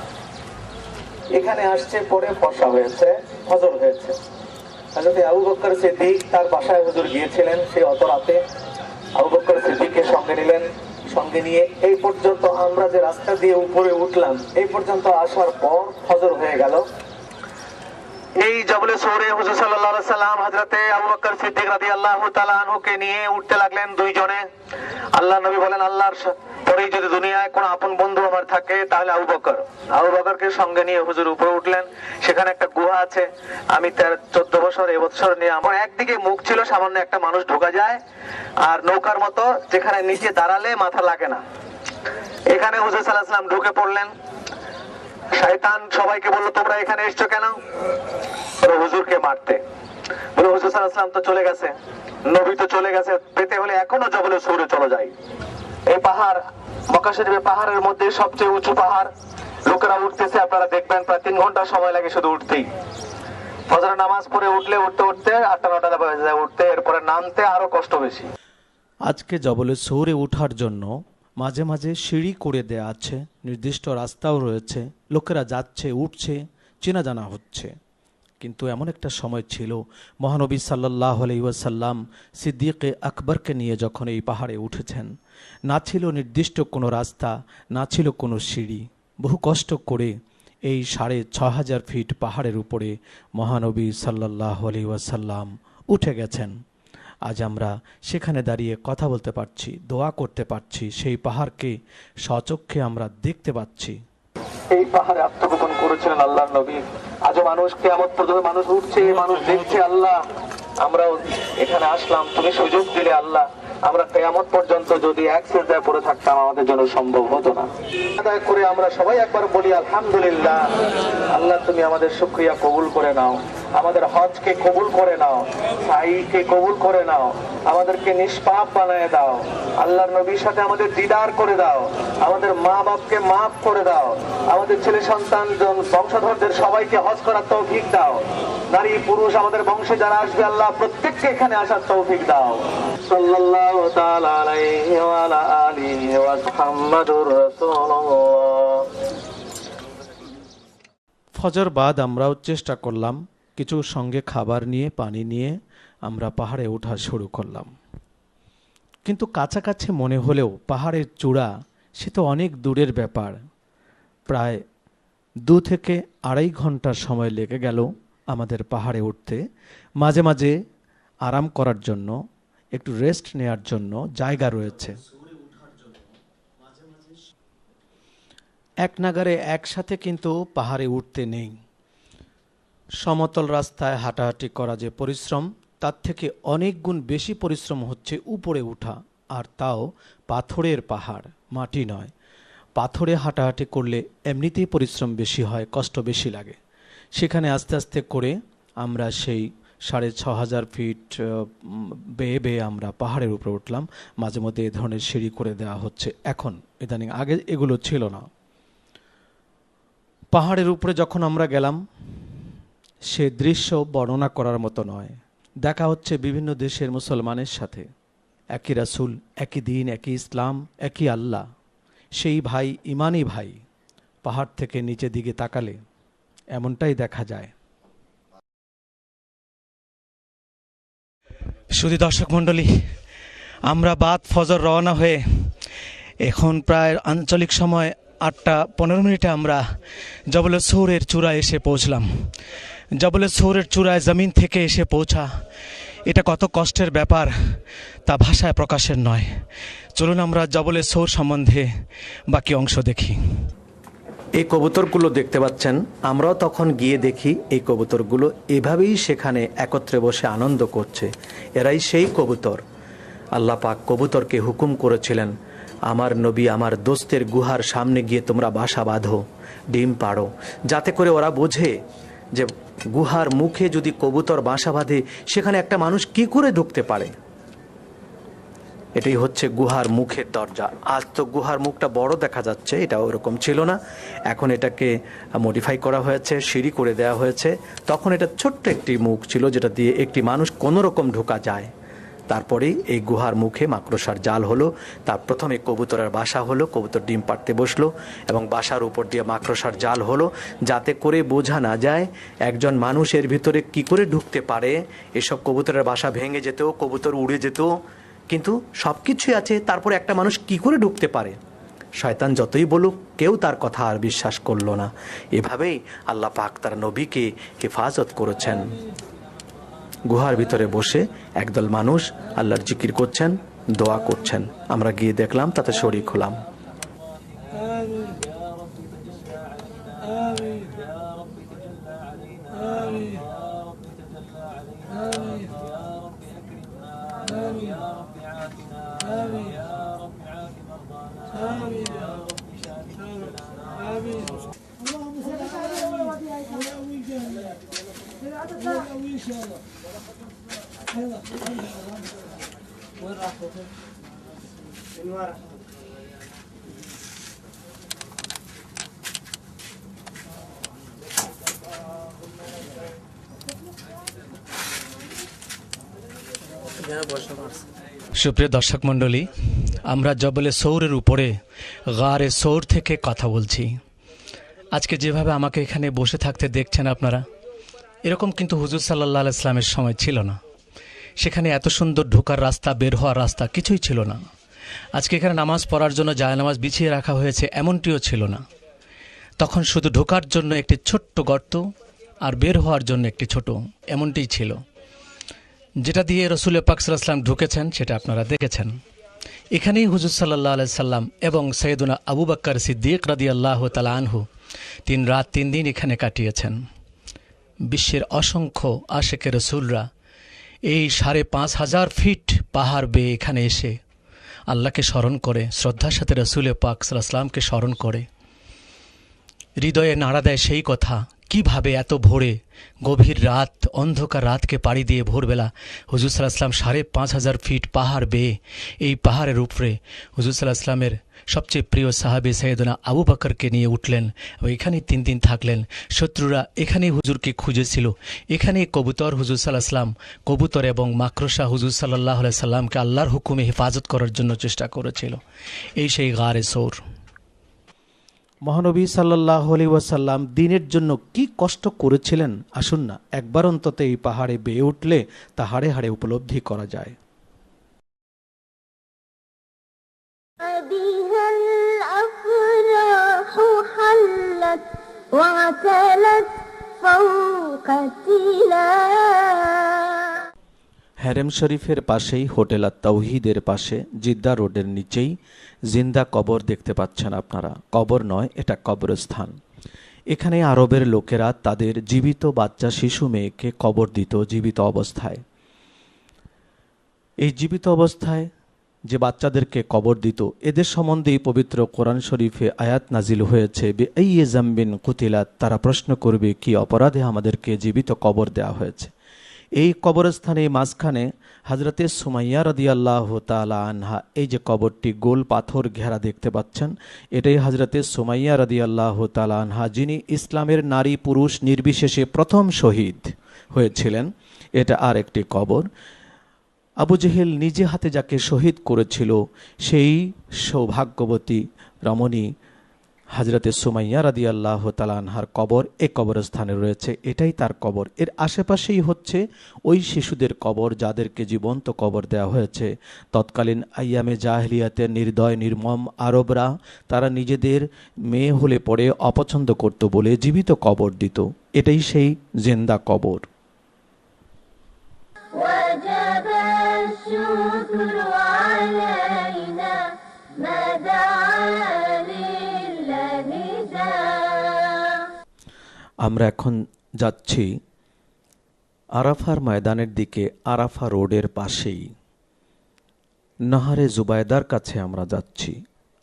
এখানে আসছে পরে ফর্সা হয়েছে, ফজর হয়েছে। হযরত আবু বকর সিদ্দিক তার বাসায় হুজুর গিয়েছিলেন সেই অত রাতে। আবু বকর সিদ্দিককে সঙ্গে নিলেন, সঙ্গে নিয়ে এই পর্যন্ত আমরা যে রাস্তা দিয়ে উপরে উঠলাম, এই পর্যন্ত আসার পর ফজর হয়ে গেল। এই জবলে সৌরে হুজুর সাল্লাল্লাহু আলাইহি সাল্লাম হযরতে আবু বকর সিদ্দিক রাদিয়াল্লাহু তাআলা আনহুকে নিয়ে উঠতে লাগলেন দুইজনে। আল্লাহ নবী বলেন, আল্লাহর পরেই যদি দুনিয়ায় কোনো আপন বন্ধু আমার থাকে তাহলে আবু বকর। আবু বকরকে সঙ্গে নিয়ে হুজুর উপরে উঠলেন। সেখানে একটা গুহা আছে। আমি 14 বছর এবছর নিয়ে আমার একদিকে মুখ ছিল, সামান্য একটা মানুষ ঢোকা যায়, আর নৌকার মতো যেখানে নিচে দাঁড়ালে মাথা লাগে না। এখানে হুজুর সাল্লাল্লাহু আলাইহি সাল্লাম ঢুকে পড়লেন। শয়তান সবাইকে বলল, তোমরা এখানে এসছো কেন? হুজুরকে মারতে। বলে, হুজুর সাল্লাল্লাহু আলাইহি সাল্লাম তো চলে গেছে, নবী তো চলে গেছে, পেতে হলে এখনো জবলে সৌরে চলে যায়। এই পাহাড় মক্কা শরীফের পাহাড়ের মধ্যে সবচেয়ে উঁচু পাহাড়। লোকেরা উঠতেছে, আপনারা দেখবেন প্রায় 3 ঘন্টা সময় লাগে শুধু উঠতেই। ফজরের নামাজ পড়ে উঠলে উঠতে 8-9টা বাজে যায় উঠতে, এরপরে নামতে আরো কষ্ট বেশি। আজকে জবলে সৌরে ওঠার জন্য মাঝে মাঝে সিঁড়ি করে দেয়া আছে, নির্দিষ্ট রাস্তাও রয়েছে, লোকেরা যাচ্ছে উঠছে, চেনা জানা হচ্ছে। কিন্তু এমন একটা সময় ছিল, মহানবী সাল্লাল্লাহু আলাইহি ওয়াসাল্লাম সিদ্দিকে আকবরকে নিয়ে যখন এই পাহাড়ে উঠেছেন, না ছিল নির্দিষ্ট কোনো রাস্তা, না ছিল কোনো সিঁড়ি। বহু কষ্ট করে এই 6500 ফিট পাহাড়ের উপরে মহানবী সাল্লাল্লাহু আলাইহি ওয়াসাল্লাম উঠে গেছেন। আজ আমরা সেখানে দাঁড়িয়ে কথা বলতে পারছি, দোয়া করতে পারছি, সেই পাহাড়কে স্বচক্ষে আমরা দেখতে পাচ্ছি। এই পাহাড়ে আত্মগোপন করেছিলেন আল্লাহর নবী। আজও মানুষ কিয়ামত পর্যন্ত মানুষ উঠছে, মানুষ দেখছে। আল্লাহ, আমরাও এখানে আসলাম, তুমি সুযোগ দিলে আল্লাহ। আমরা কিয়ামত পর্যন্ত যদি এক সিজদায় পড়ে থাকতাম আমাদের জন্য সম্ভব হতো না। আদায় করে আমরা সবাই একবার বলি আলহামদুলিল্লাহ। আল্লাহ, তুমি আমাদের শুকরিয়া কবুল করে নাও, আমাদের হজকে কবুল করে নাও, সাইকে কবুল করে নাও, আমাদেরকে নিষ্পাপ বানায় দাও। আল্লাহর নবীর সাথে আমাদের দিদার করে দাও, আমাদের মা বাপকে মাফ করে দাও, আমাদের ছেলে সন্তান বংশধরদের সবাইকে হজ করার তৌফিক দাও। নারী পুরুষ আমাদের বংশে যারা আসবে আল্লাহ প্রত্যেককে এখানে আসার তৌফিক দাও। সাল্লাল্লাহু তাআলা আলাইহি ওয়া আলা আলিহি ওয়া মুহাম্মাদুর রাসূলুল্লাহ। ফজর বাদ আমরাও চেষ্টা করলাম, কিছু সঙ্গে খাবার নিয়ে, পানি নিয়ে আমরা পাহাড়ে ওঠা শুরু করলাম। কিন্তু কাছাকাছি মনে হলেও পাহাড়ের চূড়া সে তো অনেক দূরের ব্যাপার। প্রায় 2 থেকে 2.5 ঘন্টার সময় লেগে গেল আমাদের পাহাড়ে উঠতে। মাঝে মাঝে আরাম করার জন্য, একটু রেস্ট নেওয়ার জন্য জায়গা রয়েছে। এক নাগারে একসাথে কিন্তু পাহাড়ে উঠতে নেই। সমতল রাস্তায় হাঁটাহাঁটি করা যে পরিশ্রম, তার থেকে অনেক গুণ বেশি পরিশ্রম হচ্ছে উপরে ওঠা, আর তাও পাথরের পাহাড়, মাটি নয়। পাথরে হাঁটাহাঁটি করলে এমনিতেই পরিশ্রম বেশি হয়, কষ্ট বেশি লাগে। সেখানে আস্তে আস্তে করে আমরা সেই 6500 ফিট বেয়ে বেয়ে আমরা পাহাড়ের উপরে উঠলাম। মাঝে মধ্যে এ ধরনের সিঁড়ি করে দেওয়া হচ্ছে এখন, ইদানিং, আগে এগুলো ছিল না। পাহাড়ের উপরে যখন আমরা গেলাম, সে দৃশ্য বর্ণনা করার মতো নয়। দেখা হচ্ছে বিভিন্ন দেশের মুসলমানের সাথে, একই রাসূল, একই দিন, একই ইসলাম, একই আল্লাহ। সেই ভাই ইমানি ভাই। পাহাড় থেকে নিচে দিকে তাকালে এমনটাই দেখা যায়। শুধু দর্শক মণ্ডলী, আমরা বাদ ফজর রওনা হয়ে এখন প্রায় আঞ্চলিক সময় 8:15 আমরা জবলে সৌরের চূড়ায় এসে পৌঁছলাম। জবলে সৌরের চূড়ায় জমিন থেকে এসে পৌঁছা, এটা কত কষ্টের ব্যাপার তা ভাষায় প্রকাশের নয়। চলুন আমরা জবলে সৌর সম্বন্ধে বাকি অংশ দেখি। এই কবুতরগুলো দেখতে পাচ্ছেন, আমরাও তখন গিয়ে দেখি এই কবুতরগুলো এভাবেই সেখানে একত্রে বসে আনন্দ করছে। এরাই সেই কবুতর। আল্লাহ পাক কবুতরকে হুকুম করেছিলেন, আমার নবী আমার দোস্তের গুহার সামনে গিয়ে তোমরা বাসা বাঁধো, ডিম পাড়ো, যাতে করে ওরা বোঝে যে গুহার মুখে যদি কবুতর বাসা বাঁধে সেখানে একটা মানুষ কি করে ঢুকতে পারে। এটাই হচ্ছে গুহার মুখের দরজা। আজ তো গুহার মুখটা বড় দেখা যাচ্ছে, এটা ওরকম ছিল না। এখন এটাকে মডিফাই করা হয়েছে, সিঁড়ি করে দেওয়া হয়েছে। তখন এটা ছোট্ট একটি মুখ ছিল যেটা দিয়ে একটি মানুষ কোনো রকম ঢোকা যায়। তারপরেই এই গুহার মুখে মাকড়সার জাল হলো। তার প্রথমে কবুতরের বাসা হলো, কবুতর ডিম পাড়তে বসলো এবং বাসার উপর দিয়ে মাকড়সার জাল হলো, যাতে করে বোঝা না যায় একজন মানুষ এর ভিতরে কি করে ঢুকতে পারে। এসব কবুতরের বাসা ভেঙে যেত, কবুতর উড়ে যেত, কিন্তু সব কিছুই আছে, তারপরে একটা মানুষ কি করে ঢুকতে পারে? শয়তান যতই বলুক কেউ তার কথা আর বিশ্বাস করলো না। এভাবেই আল্লাহ পাক তার নবীকে হেফাজত করেছেন। গুহার ভিতরে বসে একদল মানুষ আল্লাহর জিকির করছেন, দোয়া করছেন। আমরা গিয়ে দেখলাম, তাতে শরীক হলাম। সুপ্রিয় দর্শক মণ্ডলী, আমরা জবলে সৌরের উপরে গারে সৌর থেকে কথা বলছি। আজকে যেভাবে আমাকে এখানে বসে থাকতে দেখছেন আপনারা, এরকম কিন্তু হুজুর সাল্লাল্লাহু আলাইহি সাল্লামের সময় ছিল না। সেখানে এত সুন্দর ঢোকার রাস্তা, বের হওয়ার রাস্তা কিছুই ছিল না। আজকে এখানে নামাজ পড়ার জন্য জায়নামাজ বিছিয়ে রাখা হয়েছে, এমনটিও ছিল না। তখন শুধু ঢোকার জন্য একটি ছোট্ট গর্ত আর বের হওয়ার জন্য একটি ছোট, এমনটিই ছিল। যেটা দিয়ে রসুল পাক সাল্লাল্লাহু আলাইহি সাল্লাম ঢুকেছেন সেটা আপনারা দেখেছেন। এখানেই হুজুর সাল্লাল্লাহু আলাইহি সাল্লাম এবং সৈয়দুনা আবু বকর সিদ্দিক রাদিয়াল্লাহু তাআলা আনহু 3 রাত 3 দিন এখানে কাটিয়েছেন। বিশ্বের অসংখ্য আশেকে রসুলরা এই 5,500 ফিট পাহাড় বেয়ে এখানে এসে আল্লাহকে স্মরণ করে, শ্রদ্ধার সাথে রসুল পাক সাল্লাল্লাহু আলাইহি সাল্লামকে স্মরণ করে, হৃদয়ে নাড়া দেয় সেই কথা, কিভাবে এত ভোরে গভীর রাত, অন্ধকার রাতকে পাড়ি দিয়ে ভোরবেলা হুজুর সাল্লাল্লাহু আলাইহি সাল্লাম 5,500 ফিট পাহাড় বেয়ে এই পাহাড়ের উপরে হুজুর সাল্লাল্লাহু আলাইহি সাল্লামের সবচেয়ে প্রিয় সাহাবী সৈয়দনা আবু বকরকে নিয়ে উঠলেন ও এখানেই 3 দিন থাকলেন। শত্রুরা এখানেই হুজুরকে খুঁজেছিল, এখানেই কবুতর হুজুর সাল্লাল্লাহু আলাইহি সাল্লাম, কবুতর এবং মাকড়সা হুজুর সাল্লাল্লাহু আলাইহি সাল্লামকে আল্লাহর হুকুমে হেফাজত করার জন্য চেষ্টা করেছিল। এই সেই গারে সৌর। মহানবী সাল্লাল্লাহু আলাইহি ওয়াসাল্লাম দিনের জন্য কি কষ্ট করেছিলেন, আসুন না একবার অন্তত এই পাহাড়ে বেয়ে উঠলে তা হাড়ে হাড়ে উপলব্ধি করা যায়। بها الأفراح حلت وعتلت فوق التلال। হ্যারেম শরীফের পাশেই হোটেল আর তাওহীদের পাশে জিদ্দা রোডের নিচেই জিন্দা কবর দেখতে পাচ্ছেন আপনারা। কবর নয়, এটা কবরস্থান। এখানে আরবের লোকেরা তাদের জীবিত বাচ্চা শিশু মেয়েকে কবর দিত জীবিত অবস্থায়। এই জীবিত অবস্থায় যে বাচ্চাদেরকে কবর দিত, এদের সম্বন্ধেই পবিত্র কোরআন শরীফে আয়াত নাজিল হয়েছে, বিআইয়ি যামবিন কুতিলাত, তারা প্রশ্ন করবে কি অপরাধে আমাদেরকে জীবিত কবর দেওয়া হয়েছে। এই কবরস্থানে মাঝখানে হযরতে সুমাইয়া রাদিয়াল্লাহু তাআলা আনহা, এই যে কবরটি গোল পাথর ঘেরা দেখতে পাচ্ছেন, এটাই হযরতে সুমাইয়া রাদিয়াল্লাহু তাআলা আনহা, যিনি ইসলামের নারী পুরুষ নির্বিশেষে প্রথম শহীদ হয়েছিলেন। এটা আর একটি কবর। আবু জেহেল নিজে হাতে যাকে শহীদ করেছিল, সেই সৌভাগ্যবতী রমণী হযরতে সুমাইয়া রাদিয়াল্লাহু তাআলা আনহার কবর এই কবরস্থানে রয়েছে। এটাই তার কবর। এর আশেপাশেই হচ্ছে ওই শিশুদের কবর যাদেরকে জীবন্ত কবর দেওয়া হয়েছে। তৎকালীন আইয়ামে জাহেলিয়াতের নির্দয় নির্মম আরবরা তারা নিজেদের মেয়ে হলে পরে অপছন্দ করত বলে জীবিত কবর দিত। এটাই সেই জিন্দা কবর। وجب الشكر علينا ما دعا لله داع। আমরা এখন যাচ্ছি আরাফার ময়দানের দিকে। আরাফা রোডের পাশেই নাহারে জুবায়দার কাছে আমরা যাচ্ছি।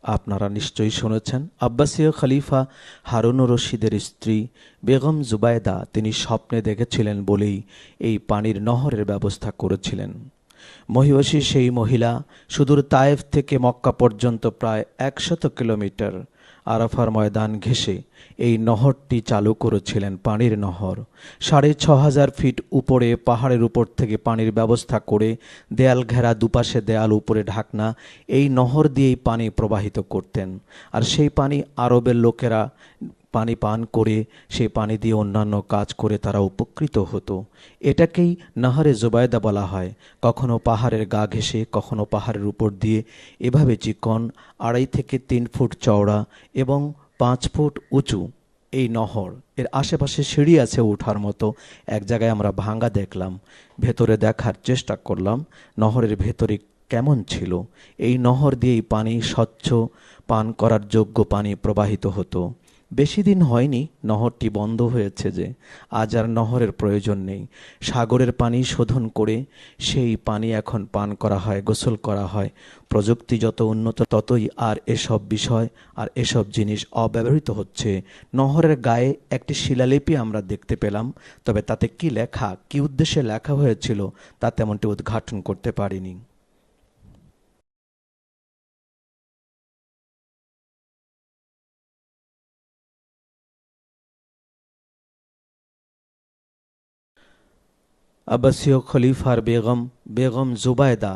আপনারা নিশ্চয়ই শুনেছেন, আব্বাসীয় খলিফা হারুনুর রশিদের স্ত্রী বেগম জুবায়দা তিনি স্বপ্নে দেখেছিলেন বলেই এই পানির নহরের ব্যবস্থা করেছিলেন। মহিষী সেই মহিলা সুদূর তায়েফ থেকে মক্কা পর্যন্ত প্রায় 100 কিলোমিটার আরাফার ময়দান ঘেঁষে এই নহরটি চালু করেছিলেন, পানির নহর। 6,500 ফিট উপরে পাহাড়ের উপর থেকে পানির ব্যবস্থা করে দেয়াল ঘেরা, দুপাশে দেয়াল, উপরে ঢাকনা, এই নহর দিয়েই পানি প্রবাহিত করতেন। আর সেই পানি আরবের লোকেরা পানি পান করে সেই পানি দিয়ে অন্যান্য কাজ করে তারা উপকৃত হতো। এটাকেই নাহারে জুবায়দা বলা হয়। কখনো পাহাড়ের গা ঘেঁষে, কখনো পাহাড়ের উপর দিয়ে, এভাবে চিকন 2.5 থেকে 3 ফুট চওড়া এবং 5 ফুট উঁচু এই নহর। এর আশেপাশে সিঁড়ি আছে ওঠার মতো। এক জায়গায় আমরা ভাঙা দেখলাম, ভেতরে দেখার চেষ্টা করলাম নহরের ভেতরে কেমন ছিল। এই নহর দিয়েই পানি, স্বচ্ছ পান করার যোগ্য পানি প্রবাহিত হতো। বেশি দিন হয়নি নহরটি বন্ধ হয়েছে, যে আজ আর নহরের প্রয়োজন নেই। সাগরের পানি শোধন করে সেই পানি এখন পান করা হয়, গোসল করা হয়। প্রযুক্তি যত উন্নত ততই আর এসব বিষয় আর এসব জিনিস অব্যবহৃত হচ্ছে। নহরের গায়ে একটি শিলালিপি আমরা দেখতে পেলাম, তবে তাতে কি লেখা, কি উদ্দেশ্যে লেখা হয়েছিল তা তেমনটি উদ্ঘাটন করতে পারিনি। আব্বাসীয় খলিফার বেগম জুবায়দা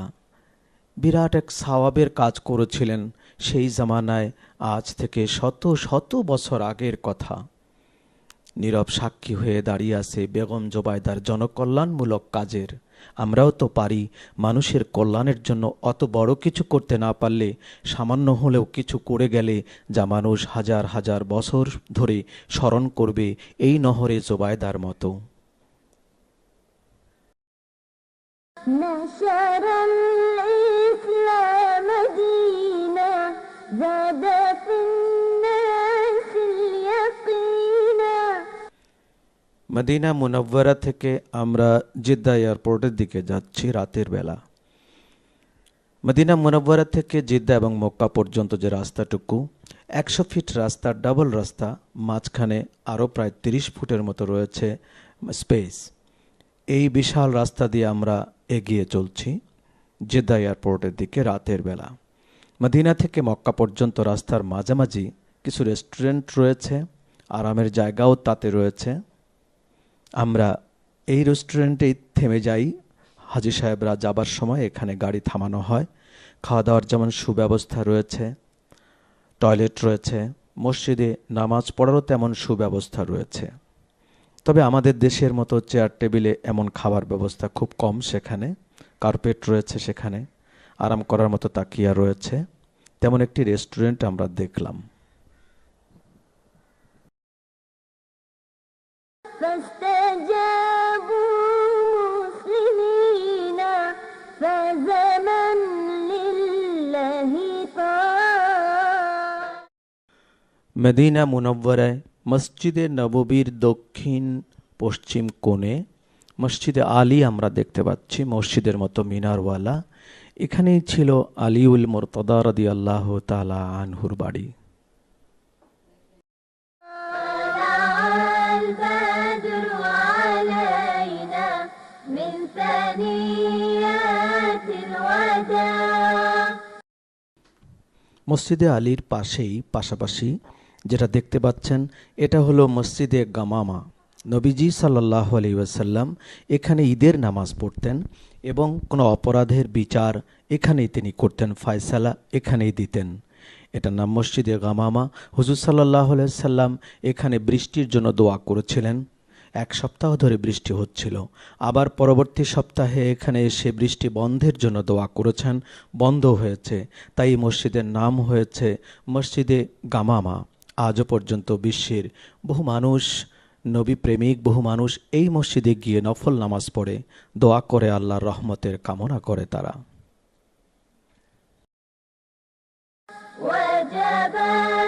বিরাট এক সওয়াবের কাজ করেছিলেন সেই জামানায়। আজ থেকে শত শত বছর আগের কথা। নীরব সাক্ষী হয়ে দাঁড়িয়ে আছে বেগম জুবায়দার জনকল্যাণমূলক কাজের। আমরাও তো পারি মানুষের কল্যাণের জন্য অত বড় কিছু করতে না পারলে সামান্য হলেও কিছু করে গেলে যা মানুষ হাজার হাজার বছর ধরে স্মরণ করবে, এই নহরে জুবায়দার মতো। نشر الإسلام دينا زاد في الناس اليقينا। মদিনা মুনাওয়ারা থেকে আমরা জিদ্দা এয়ারপোর্টের দিকে যাচ্ছি রাতের বেলা। মদিনা মুনাওয়ারা থেকে জিদ্দা এবং মক্কা পর্যন্ত যে রাস্তাটুকু, 100 ফিট রাস্তা, ডাবল রাস্তা, মাঝখানে আরও প্রায় 30 ফুটের মতো রয়েছে স্পেস। এই বিশাল রাস্তা দিয়ে আমরা এগিয়ে চলছি জেদ্দা এয়ারপোর্টের দিকে রাতের বেলা। মদিনা থেকে মক্কা পর্যন্ত রাস্তার মাঝামাঝি কিছু রেস্টুরেন্ট রয়েছে, আরামের জায়গাও তাতে রয়েছে। আমরা এই রেস্টুরেন্টেই থেমে যাই। হাজী সাহেবরা যাবার সময় এখানে গাড়ি থামানো হয়। খাওয়া দাওয়ার যেমন সুব্যবস্থা রয়েছে, টয়লেট রয়েছে, মসজিদে নামাজ পড়ারও তেমন সুব্যবস্থা রয়েছে। তবে আমাদের দেশের মতো চেয়ার টেবিলে এমন খাবার ব্যবস্থা খুব কম সেখানে। কার্পেট রয়েছে সেখানে, আরাম করার মতো তাকিয়া রয়েছে। তেমন একটি রেস্টুরেন্ট আমরা দেখলাম। فاستجابوا مسلمين فزمن لله طاع। মদিনা মুনাওয়ারায় মসজিদে নববীর দক্ষিণ পশ্চিম কোণে মসজিদে আলী আমরা দেখতে পাচ্ছি, মসজিদের মতো মিনারওয়ালা। এখানেই ছিল আলিউল মুরতদা রাদিয়াল্লাহু তাআলা আনহুর বাড়ি। البدر علينا من ثنيات الوداع। মসজিদে আলীর পাশাপাশি যেটা দেখতে পাচ্ছেন এটা হলো মসজিদে গামামা। নবীজি সাল্লাল্লাহু আলাইহি ওয়াসাল্লাম এখানে ঈদের নামাজ পড়তেন এবং কোনো অপরাধের বিচার এখানেই তিনি করতেন, ফয়সালা এখানেই দিতেন। এটার নাম মসজিদে গামামা। হুজুর সাল্লাল্লাহু আলাইহি ওয়াসাল্লাম এখানে বৃষ্টির জন্য দোয়া করেছিলেন। 1 সপ্তাহ ধরে বৃষ্টি হচ্ছিল। আবার পরবর্তী সপ্তাহে এখানে এসে বৃষ্টি বন্ধের জন্য দোয়া করেছেন, বন্ধ হয়েছে। তাই এই মসজিদের নাম হয়েছে মসজিদে গামামা। আজও পর্যন্ত বিশ্বের বহু মানুষ, নবী প্রেমিক বহু মানুষ এই মসজিদে গিয়ে নফল নামাজ পড়ে, দোয়া করে, আল্লাহর রহমতের কামনা করে তারা। وجب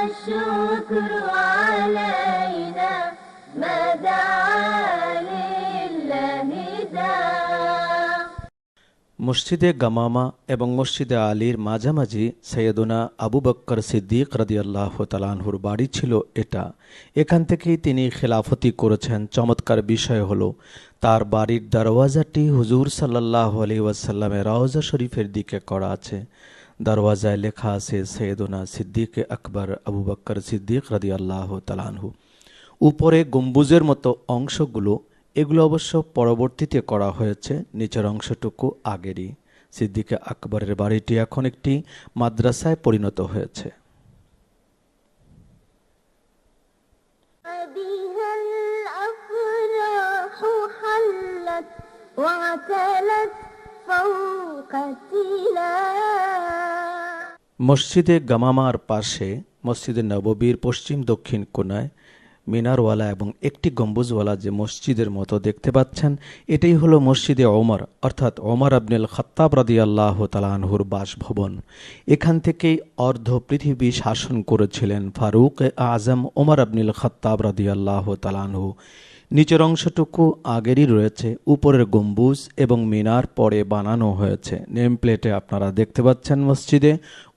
الشكر علينا ما دعا لله داع। মসজিদে গামামা এবং মসজিদে আলীর মাঝামাঝি সৈয়দনা আবু বকর সিদ্দিক রাদিয়াল্লাহু তাআলা আনহুর বাড়ি ছিল এটা। এখান থেকেই তিনি খেলাফতি করেছেন। চমৎকার বিষয় হলো তার বাড়ির দরওয়াজাটি হুজুর সাল্লাল্লাহু আলাইহি ওয়াসাল্লামের রওজা শরীফের দিকে করা আছে। দরওয়াজায় লেখা আছে সৈয়দনা সিদ্দিক আকবর আবু বকর সিদ্দিক রাদিয়াল্লাহু তাআলা আনহু। উপরে গম্বুজের মতো অংশগুলো, এগুলো অবশ্য পরবর্তীতে করা হয়েছে, নিচের অংশটুকু আগেরই। সিদ্দিক আকবরের বাড়িটি এখন একটি মাদ্রাসায় পরিণত হয়েছে। ارتلت فوق التلال মসজিদে গামামার পাশে মসজিদে নববীর পশ্চিম দক্ষিণ কোণায় মিনারওয়ালা এবং একটি গম্বুজওয়ালা যে মসজিদের মতো দেখতে পাচ্ছেন, এটাই হলো মসজিদে ওমর অর্থাৎ ওমর আবনুল খাত্তাব রাদিয়াল্লাহু তাআলা আনহুর বাসভবন। এখান থেকেই অর্ধ পৃথিবী শাসন করেছিলেন ফারুক আজম ওমর আবনুল খাত্তাব রাদিয়াল্লাহু তাআলা আনহু। নিচের অংশটুকু আগেরই রয়েছে, উপরের গম্বুজ এবং মিনার পরে বানানো হয়েছে। নেম প্লেটে আপনারা দেখতে পাচ্ছেন মসজিদে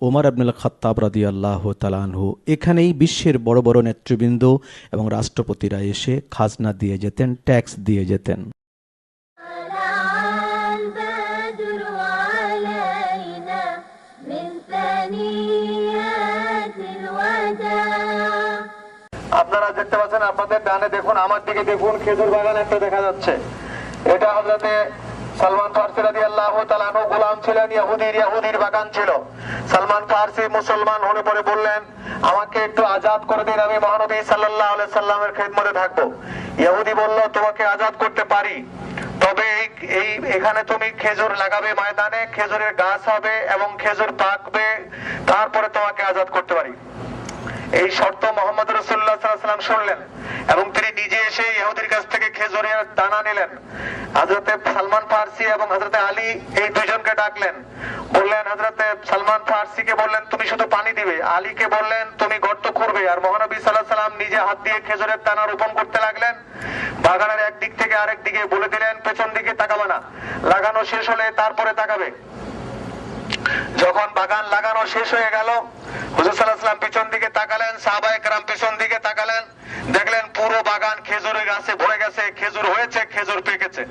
ওমর আবনুল খাত্তাব রাদিয়াল্লাহু তাআলা আনহু। এখানেই বিশ্বের বড় বড় নেতৃবৃন্দ এবং রাষ্ট্রপতিরা এসে খাজনা দিয়ে যেতেন, ট্যাক্স দিয়ে যেতেন। طلع البدر علينا من ثنيات الوداع আপনারা দেখতে পাচ্ছেন, আপনাদের ডানে দেখুন, আমার দিকে দেখুন, খেজুর বাগান একটা দেখা যাচ্ছে। এটা হযরতে সালমান ফারসি রাদিয়াল্লাহু তাআলা আনহু গোলাম ছিলেন, ইহুদির বাগান ছিল। সালমান ফারসি মুসলমান হলে পরে বললেন, আমাকে একটু আজাদ করে দিন, আমি মহানবী সাল্লাল্লাহু আলাইহি সাল্লামের খেদমতে থাকবো। ইহুদি বলল, তোমাকে আজাদ করতে পারি, তবে এখানে তুমি খেজুর লাগাবে, ময়দানে খেজুরের গাছ হবে এবং খেজুর পাকবে, তারপরে তোমাকে আজাদ করতে পারি। এই শর্ত মোহাম্মদ রাসূলুল্লাহ সাল্লাল্লাহু আলাইহি ওয়াসাল্লাম শুনলেন এবং তিনি নিজে এসে ইহুদির কাছ থেকে খেজুরের দানা নিলেন। হযরতে সালমান ফারসি এবং হযরতে আলী এই দুইজনকে ডাকলেন, বললেন, হযরতে সালমান ফারসিকে বললেন তুমি শুধু পানি দিবে, আলীকে বললেন তুমি গর্ত খুঁড়বে। আর মহানবী সাল্লাল্লাহু আলাইহি ওয়াসাল্লাম নিজে হাত দিয়ে খেজুরের দানা রোপণ করতে লাগলেন। বাগানের একদিক থেকে আরেক দিকে বলে দিলেন, পেছন দিকে তাকাবে না, লাগানো শেষ হলে তারপরে তাকাবে। যখন বাগান লাগানো শেষ হয়ে গেল, হুজুর সাল্লাল্লাহু আলাইহি ওয়াসাল্লাম পিছন দিকে তাকালেন, সাহাবায়ে কেরাম পিছন দিকে তাকালেন, দেখলেন পুরো বাগান খেজুরের গাছে ভরে গেছে, খেজুর হয়েছে, খেজুর পেকেছে।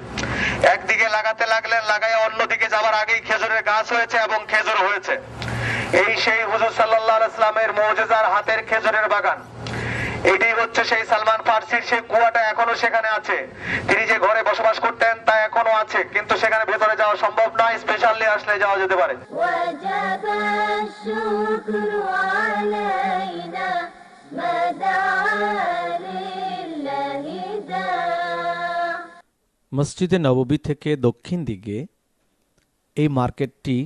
একদিকে লাগাতে লাগলেন, লাগায় অন্যদিকে যাবার আগেই খেজুরের গাছ হয়েছে এবং খেজুর হয়েছে। এই সেই হুজুর সাল্লাল্লাহু আলাইহি ওয়াসাল্লামের মুজিজার হাতের খেজুরের বাগান। এটাই হচ্ছে সেই সালমান ফারসির সেই কুয়াটা এখনো সেখানে আছে। তিনি যে ঘরে বসবাস করতেন তা এখনো আছে, কিন্তু সেখানে ভেতরে যাওয়া সম্ভব নয়, স্পেশালি আসলে যাওয়া যেতে পারে। وجب الشكر علينا ما دعا لله داع মসজিদে নববী থেকে দক্ষিণ দিকে এই মার্কেটটি,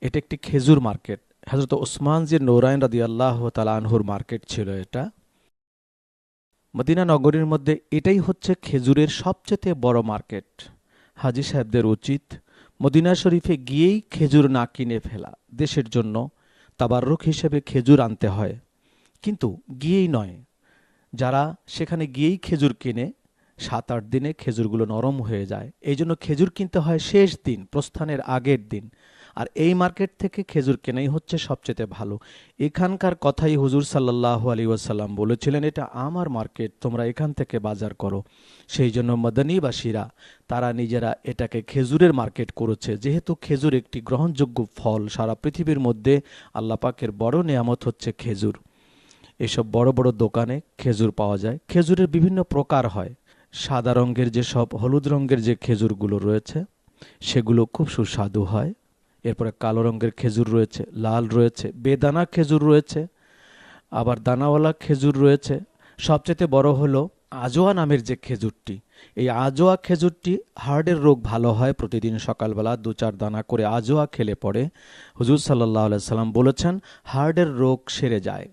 এটা একটি খেজুর মার্কেট। হযরত ওসমান জি নৌরাইন রাদিয়াল্লাহু তাআলা আনহুর মার্কেট ছিল এটা। মদিনা নগরীর মধ্যে এটাই হচ্ছে খেজুরের সবচেয়ে বড় মার্কেট। হাজী সাহেবদের উচিত মদিনা শরীফে গিয়েই খেজুর না কিনে ফেলা। দেশের জন্য তাবাররুক হিসেবে খেজুর আনতে হয়, কিন্তু গিয়েই নয়। যারা সেখানে গিয়েই খেজুর কিনে 7-8 দিনে খেজুরগুলো নরম হয়ে যায়। এই জন্য খেজুর কিনতে হয় শেষ দিন, প্রস্থানের আগের দিন। আর এই মার্কেট থেকে খেজুর কেনাই হচ্ছে সবচেয়ে ভালো। এখানকার কথাই হুজুর সাল্লাল্লাহু আলাইহি ওয়াসাল্লাম বলেছিলেন, এটা আমার মার্কেট, তোমরা এখান থেকে বাজার করো। সেই জন্য মদনীবাসীরা তারা নিজেরা এটাকে খেজুরের মার্কেট করেছে। যেহেতু খেজুর একটি গ্রহণযোগ্য ফল, সারা পৃথিবীর মধ্যে আল্লাহ পাকের বড় নেয়ামত হচ্ছে খেজুর। এসব বড় বড় দোকানে খেজুর পাওয়া যায়। খেজুরের বিভিন্ন প্রকার হয়। সাদা রঙের যেসব, হলুদ রঙের যে খেজুরগুলো রয়েছে সেগুলো খুব সুস্বাদু হয়। এরপরে কালো রঙের খেজুর রয়েছে, লাল রয়েছে, বেদানা খেজুর রয়েছে, আবার দানাওয়ালা খেজুর রয়েছে। সবচেয়ে বড় হলো আজোয়া নামের যে খেজুরটি। এই আজোয়া খেজুরটি হার্টের রোগ ভালো হয়। প্রতিদিন সকালবেলা 2-4 দানা করে আজোয়া খেলে পরে হুজুর সাল্লাল্লাহু আলাইহি সাল্লাম বলেছেন হার্টের রোগ সেরে যায়।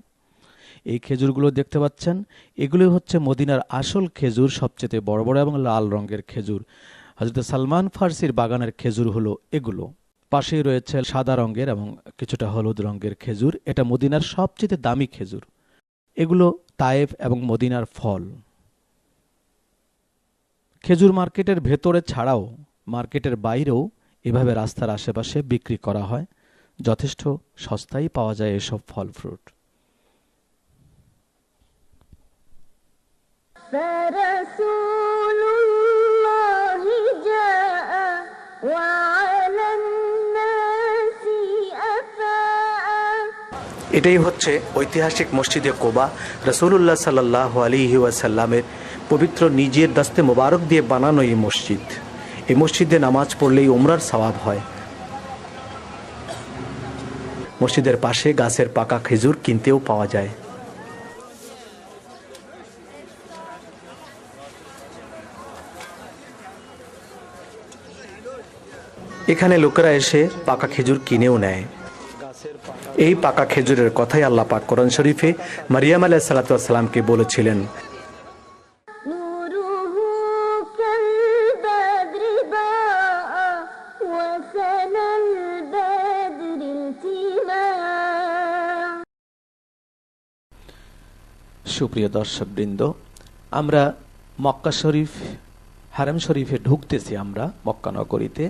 এই খেজুরগুলো দেখতে পাচ্ছেন, এগুলো হচ্ছে মদিনার আসল খেজুর, সবচেয়ে বড় বড় এবং লাল রঙের খেজুর। হযরত সালমান ফারসির বাগানের খেজুর হলো এগুলো। পাশেই রয়েছে সাদা রঙের এবং কিছুটা হলুদ রঙের খেজুর। এটা মদিনার সবচেয়ে দামি খেজুর। এগুলো তায়েফ এবং মদিনার ফল। খেজুর মার্কেটের ভেতরে ছাড়াও মার্কেটের বাইরেও এভাবে রাস্তার আশেপাশে বিক্রি করা হয়। যথেষ্ট সস্তায় পাওয়া যায় এসব ফল ফ্রুট। فرسول الله جاء وعلى الناس أفاء এটাই হচ্ছে ঐতিহাসিক মসজিদে কোবা। রাসূলুল্লাহ সাল্লাল্লাহু আলাইহি ওয়াসাল্লামের পবিত্র নিজের দস্তে মোবারক দিয়ে বানানো এই মসজিদ। এই মসজিদে নামাজ পড়লেই উমরার সওয়াব হয়। মসজিদের পাশে গাছের পাকা খেজুর কিনতেও পাওয়া যায়। এখানে লোকেরা এসে পাকা খেজুর কিনেও নেয়। এই পাকা খেজুরের কথাই আল্লাহ পাক কোরআন শরীফে মারিয়াম আলাইহিস সালাতু ওয়াস সালামকে বলেছিলেন, نوره كالبدر ضاء وسنا البدر التماع। সুপ্রিয় দর্শকবৃন্দ, আমরা মক্কা শরীফ হারাম শরীফে ঢুকতেছি। আমরা মক্কা নগরীতে,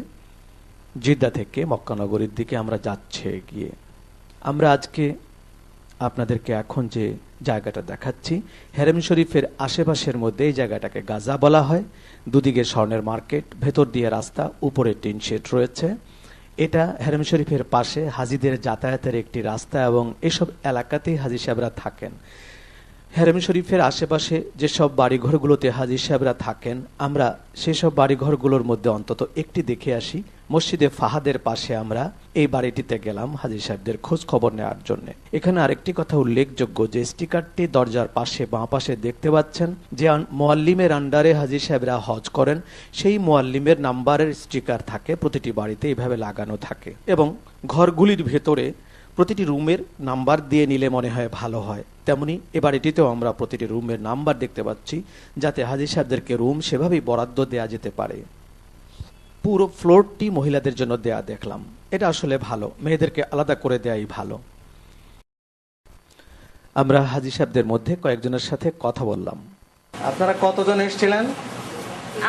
জিদ্দা থেকে মক্কা নগরীর দিকে আমরা যাচ্ছি গিয়ে। আমরা আজকে আপনাদেরকে এখন যে জায়গাটা দেখাচ্ছি, হারাম শরীফের আশেপাশের মধ্যে এই জায়গাটাকে গাজা বলা হয়। দুদিকে স্বর্ণের মার্কেট, ভেতর দিয়ে রাস্তা, উপরে টিন শেড রয়েছে। এটা হারাম শরীফের পাশে হাজিদের যাতায়াতের একটি রাস্তা এবং এসব এলাকাতেই হাজি সাহেবরা থাকেন। হারাম শরীফের আশেপাশে যেসব বাড়িঘরগুলোতে হাজি সাহেবরা থাকেন, আমরা সেসব বাড়িঘরগুলোর মধ্যে অন্তত একটি দেখে আসি। মসজিদে ফাহাদের পাশে আমরা এই বাড়িটিতে গেলাম হাজি সাহেবদের খোঁজ খবর নেওয়ার জন্য। এখানে আরেকটি কথা উল্লেখযোগ্য যে স্টিকারটি দরজার পাশে বাঁ পাশে দেখতে পাচ্ছেন, যে মুআল্লিমের আন্ডারে হাজি সাহেবরা হজ করেন, সেই মুআল্লিমের নাম্বারের স্টিকার থাকে প্রতিটি বাড়িতে, এইভাবে লাগানো থাকে। এবং ঘরগুলির ভেতরে প্রতিটি রুমের নাম্বার দিয়ে নিলে মনে হয় ভালো হয়। তেমনি এ বাড়িটিতেও আমরা প্রতিটি রুমের নাম্বার দেখতে পাচ্ছি, যাতে হাজি সাহেবদেরকে রুম সেভাবেই বরাদ্দ দেয়া যেতে পারে। পুরো ফ্লোরটি মহিলাদের জন্য দেয়া দেখলাম, এটা আসলে ভালো, মেয়েদেরকে আলাদা করে দেয়াই ভালো। আমরা হাজি সাহেবদের মধ্যে কয়েকজনের সাথে কথা বললাম। আপনারা কতজন এসেছিলেন?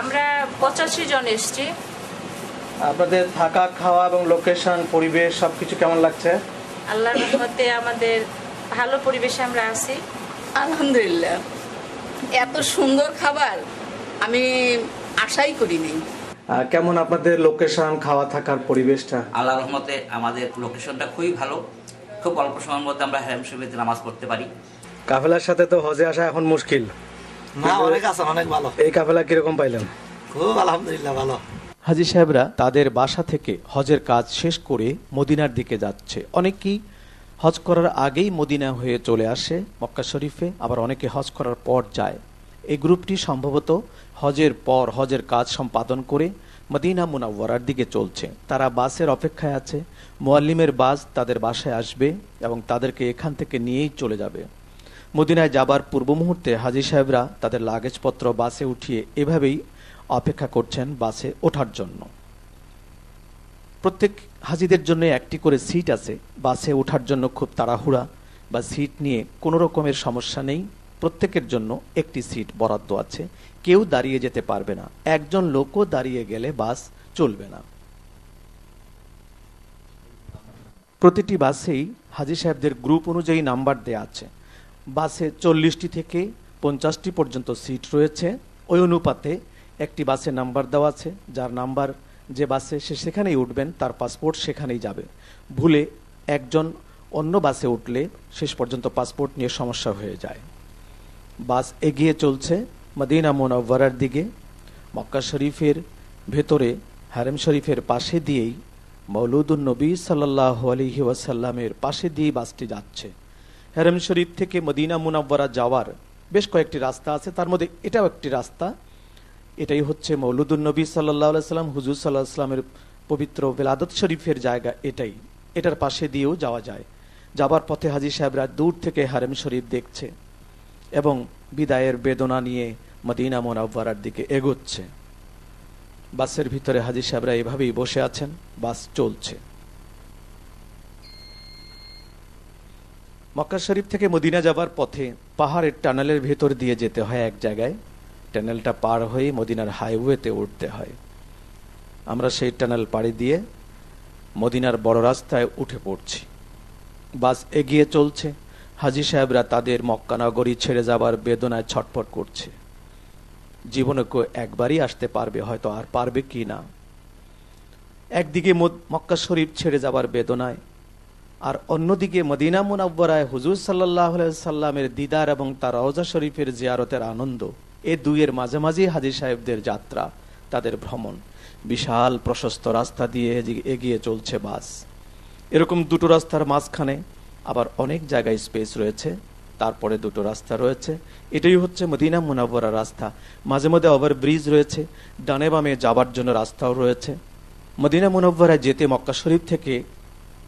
আমরা 85 জন এসেছি। আপনাদের থাকা, খাওয়া এবং লোকেশন, পরিবেশ সবকিছু কেমন লাগছে? আল্লাহর রহমতে আমাদের ভালো পরিবেশে আমরা আছি। আলহামদুলিল্লাহ, এত সুন্দর খাবার আমি আশাই করিনি। কেমন আপনাদের লোকেশন, খাওয়া থাকার পরিবেশটা? আল্লাহর রহমতে আমাদের লোকেশনটা খুবই ভালো। খুব অল্প সময়ের মধ্যে আমরা হারাম শরীফে নামাজ পড়তে পারি। কাফেলার সাথে তো হজে আসা এখন মুশকিল। না, অনেক আছে, অনেক ভালো। এই কাফেলা কিরকম পাইলেন? খুব আলহামদুলিল্লাহ ভালো। হাজি সাহেবরা তাদের বাসা থেকে হজের কাজ শেষ করে মদিনার দিকে যাচ্ছে। অনেকেই হজ করার আগেই মদিনা হয়ে চলে আসে মক্কা শরীফে, আবার অনেকে হজ করার পর যায়। এই গ্রুপটি সম্ভবত হজের পর হজের কাজ সম্পাদন করে মদিনা মুনাওয়ারার দিকে চলছে। তারা বাসের অপেক্ষায় আছে, মুআল্লিমের বাস তাদের বাসায় আসবে এবং তাদেরকে এখান থেকে নিয়েই চলে যাবে। মদিনায় যাবার পূর্ব মুহূর্তে হাজি সাহেবরা তাদের লাগেজপত্র বাসে উঠিয়ে এভাবেই অপেক্ষা করছেন বাসে ওঠার জন্য। প্রত্যেক হাজিদের জন্য একটি করে সিট আছে। বাসে ওঠার জন্য খুব তাড়াহুড়া বা সিট নিয়ে কোনো রকমের সমস্যা নেই। প্রত্যেকের জন্য একটি সিট বরাদ্দ আছে, কেউ দাঁড়িয়ে যেতে পারবে না। একজন লোকও দাঁড়িয়ে গেলে বাস চলবে না। প্রতিটি বাসেই হাজি সাহেবদের গ্রুপ অনুযায়ী নাম্বার দেয়া আছে। বাসে 40টি থেকে 50টি পর্যন্ত সিট রয়েছে। ওই অনুপাতে একটি বাসে নাম্বার দেওয়া আছে, যার নাম্বার যে বাসে সে সেখানেই উঠবেন, তার পাসপোর্ট সেখানেই যাবে। ভুলে একজন অন্য বাসে উঠলে শেষ পর্যন্ত পাসপোর্ট নিয়ে সমস্যা হয়ে যায়। বাস এগিয়ে চলছে মদিনা মুনাওয়ারার দিকে। মক্কা শরীফের ভেতরে হারেম শরীফের পাশে দিয়েই মওলুদুন নবী সাল্লাল্লাহু আলাইহি ওয়াসাল্লামের পাশে দিয়ে বাসটি যাচ্ছে। হারেম শরীফ থেকে মদিনা মুনাওয়ারা যাওয়ার বেশ কয়েকটি রাস্তা আছে, তার মধ্যে এটাও একটি রাস্তা। এটাই হচ্ছে মওলুদুন নবী সাল্লাল্লাহু আলাইহি সাল্লাম, হুজুর সাল্লাল্লাহু আলাইহি সাল্লামের পবিত্র বেলাদত শরীফের জায়গা এটাই। এটার পাশে দিয়েও যাওয়া যায়। যাবার পথে হাজি সাহেবরা দূর থেকে হারেম শরীফ দেখছে এবং বিদায়ের বেদনা নিয়ে মদিনা মুনাওয়ারার দিকে এগোচ্ছে। বাসের ভিতরে হাজি সাহেবরা এভাবেই বসে আছেন, বাস চলছে। মক্কা শরীফ থেকে মদিনা যাবার পথে পাহাড়ের টানেলের ভেতর দিয়ে যেতে হয় এক জায়গায়। টানেলটা পার হয়ে মদিনার হাইওয়েতে উঠতে হয়। আমরা সেই টানেল পাড়ি দিয়ে মদিনার বড় রাস্তায় উঠে পড়ছি। বাস এগিয়ে চলছে। হাজি সাহেবরা তাদের মক্কা নগরী ছেড়ে যাবার বেদনায় ছটফট করছে। জীবনে কেউ একবারই আসতে পারবে, হয়তো আর পারবে কি না। একদিকে মক্কা শরীফ ছেড়ে যাবার বেদনায়, আর অন্যদিকে মদিনা মুনাওয়ারায় হুজুর সাল্লাল্লাহু আলাইহি সাল্লামের দিদার এবং তার রওজা শরীফের জিয়ারতের আনন্দ। এই দুইয়ের মাঝামাঝি হাজি সাহেবদের যাত্রা, তাদের ভ্রমণ। বিশাল প্রশস্ত রাস্তা দিয়ে এগিয়ে চলছে বাস। এরকম দুটো রাস্তার মাঝখানে আবার অনেক জায়গায় স্পেস রয়েছে, তারপরে দুটো রাস্তা রয়েছে। এটাই হচ্ছে মদিনা মুনাওয়ারা রাস্তা। মাঝে মধ্যে ওভার ব্রিজ রয়েছে, ডানে বামে যাবার জন্য রাস্তাও রয়েছে। মদিনা মুনব্বরায় যেতে মক্কা শরীফ থেকে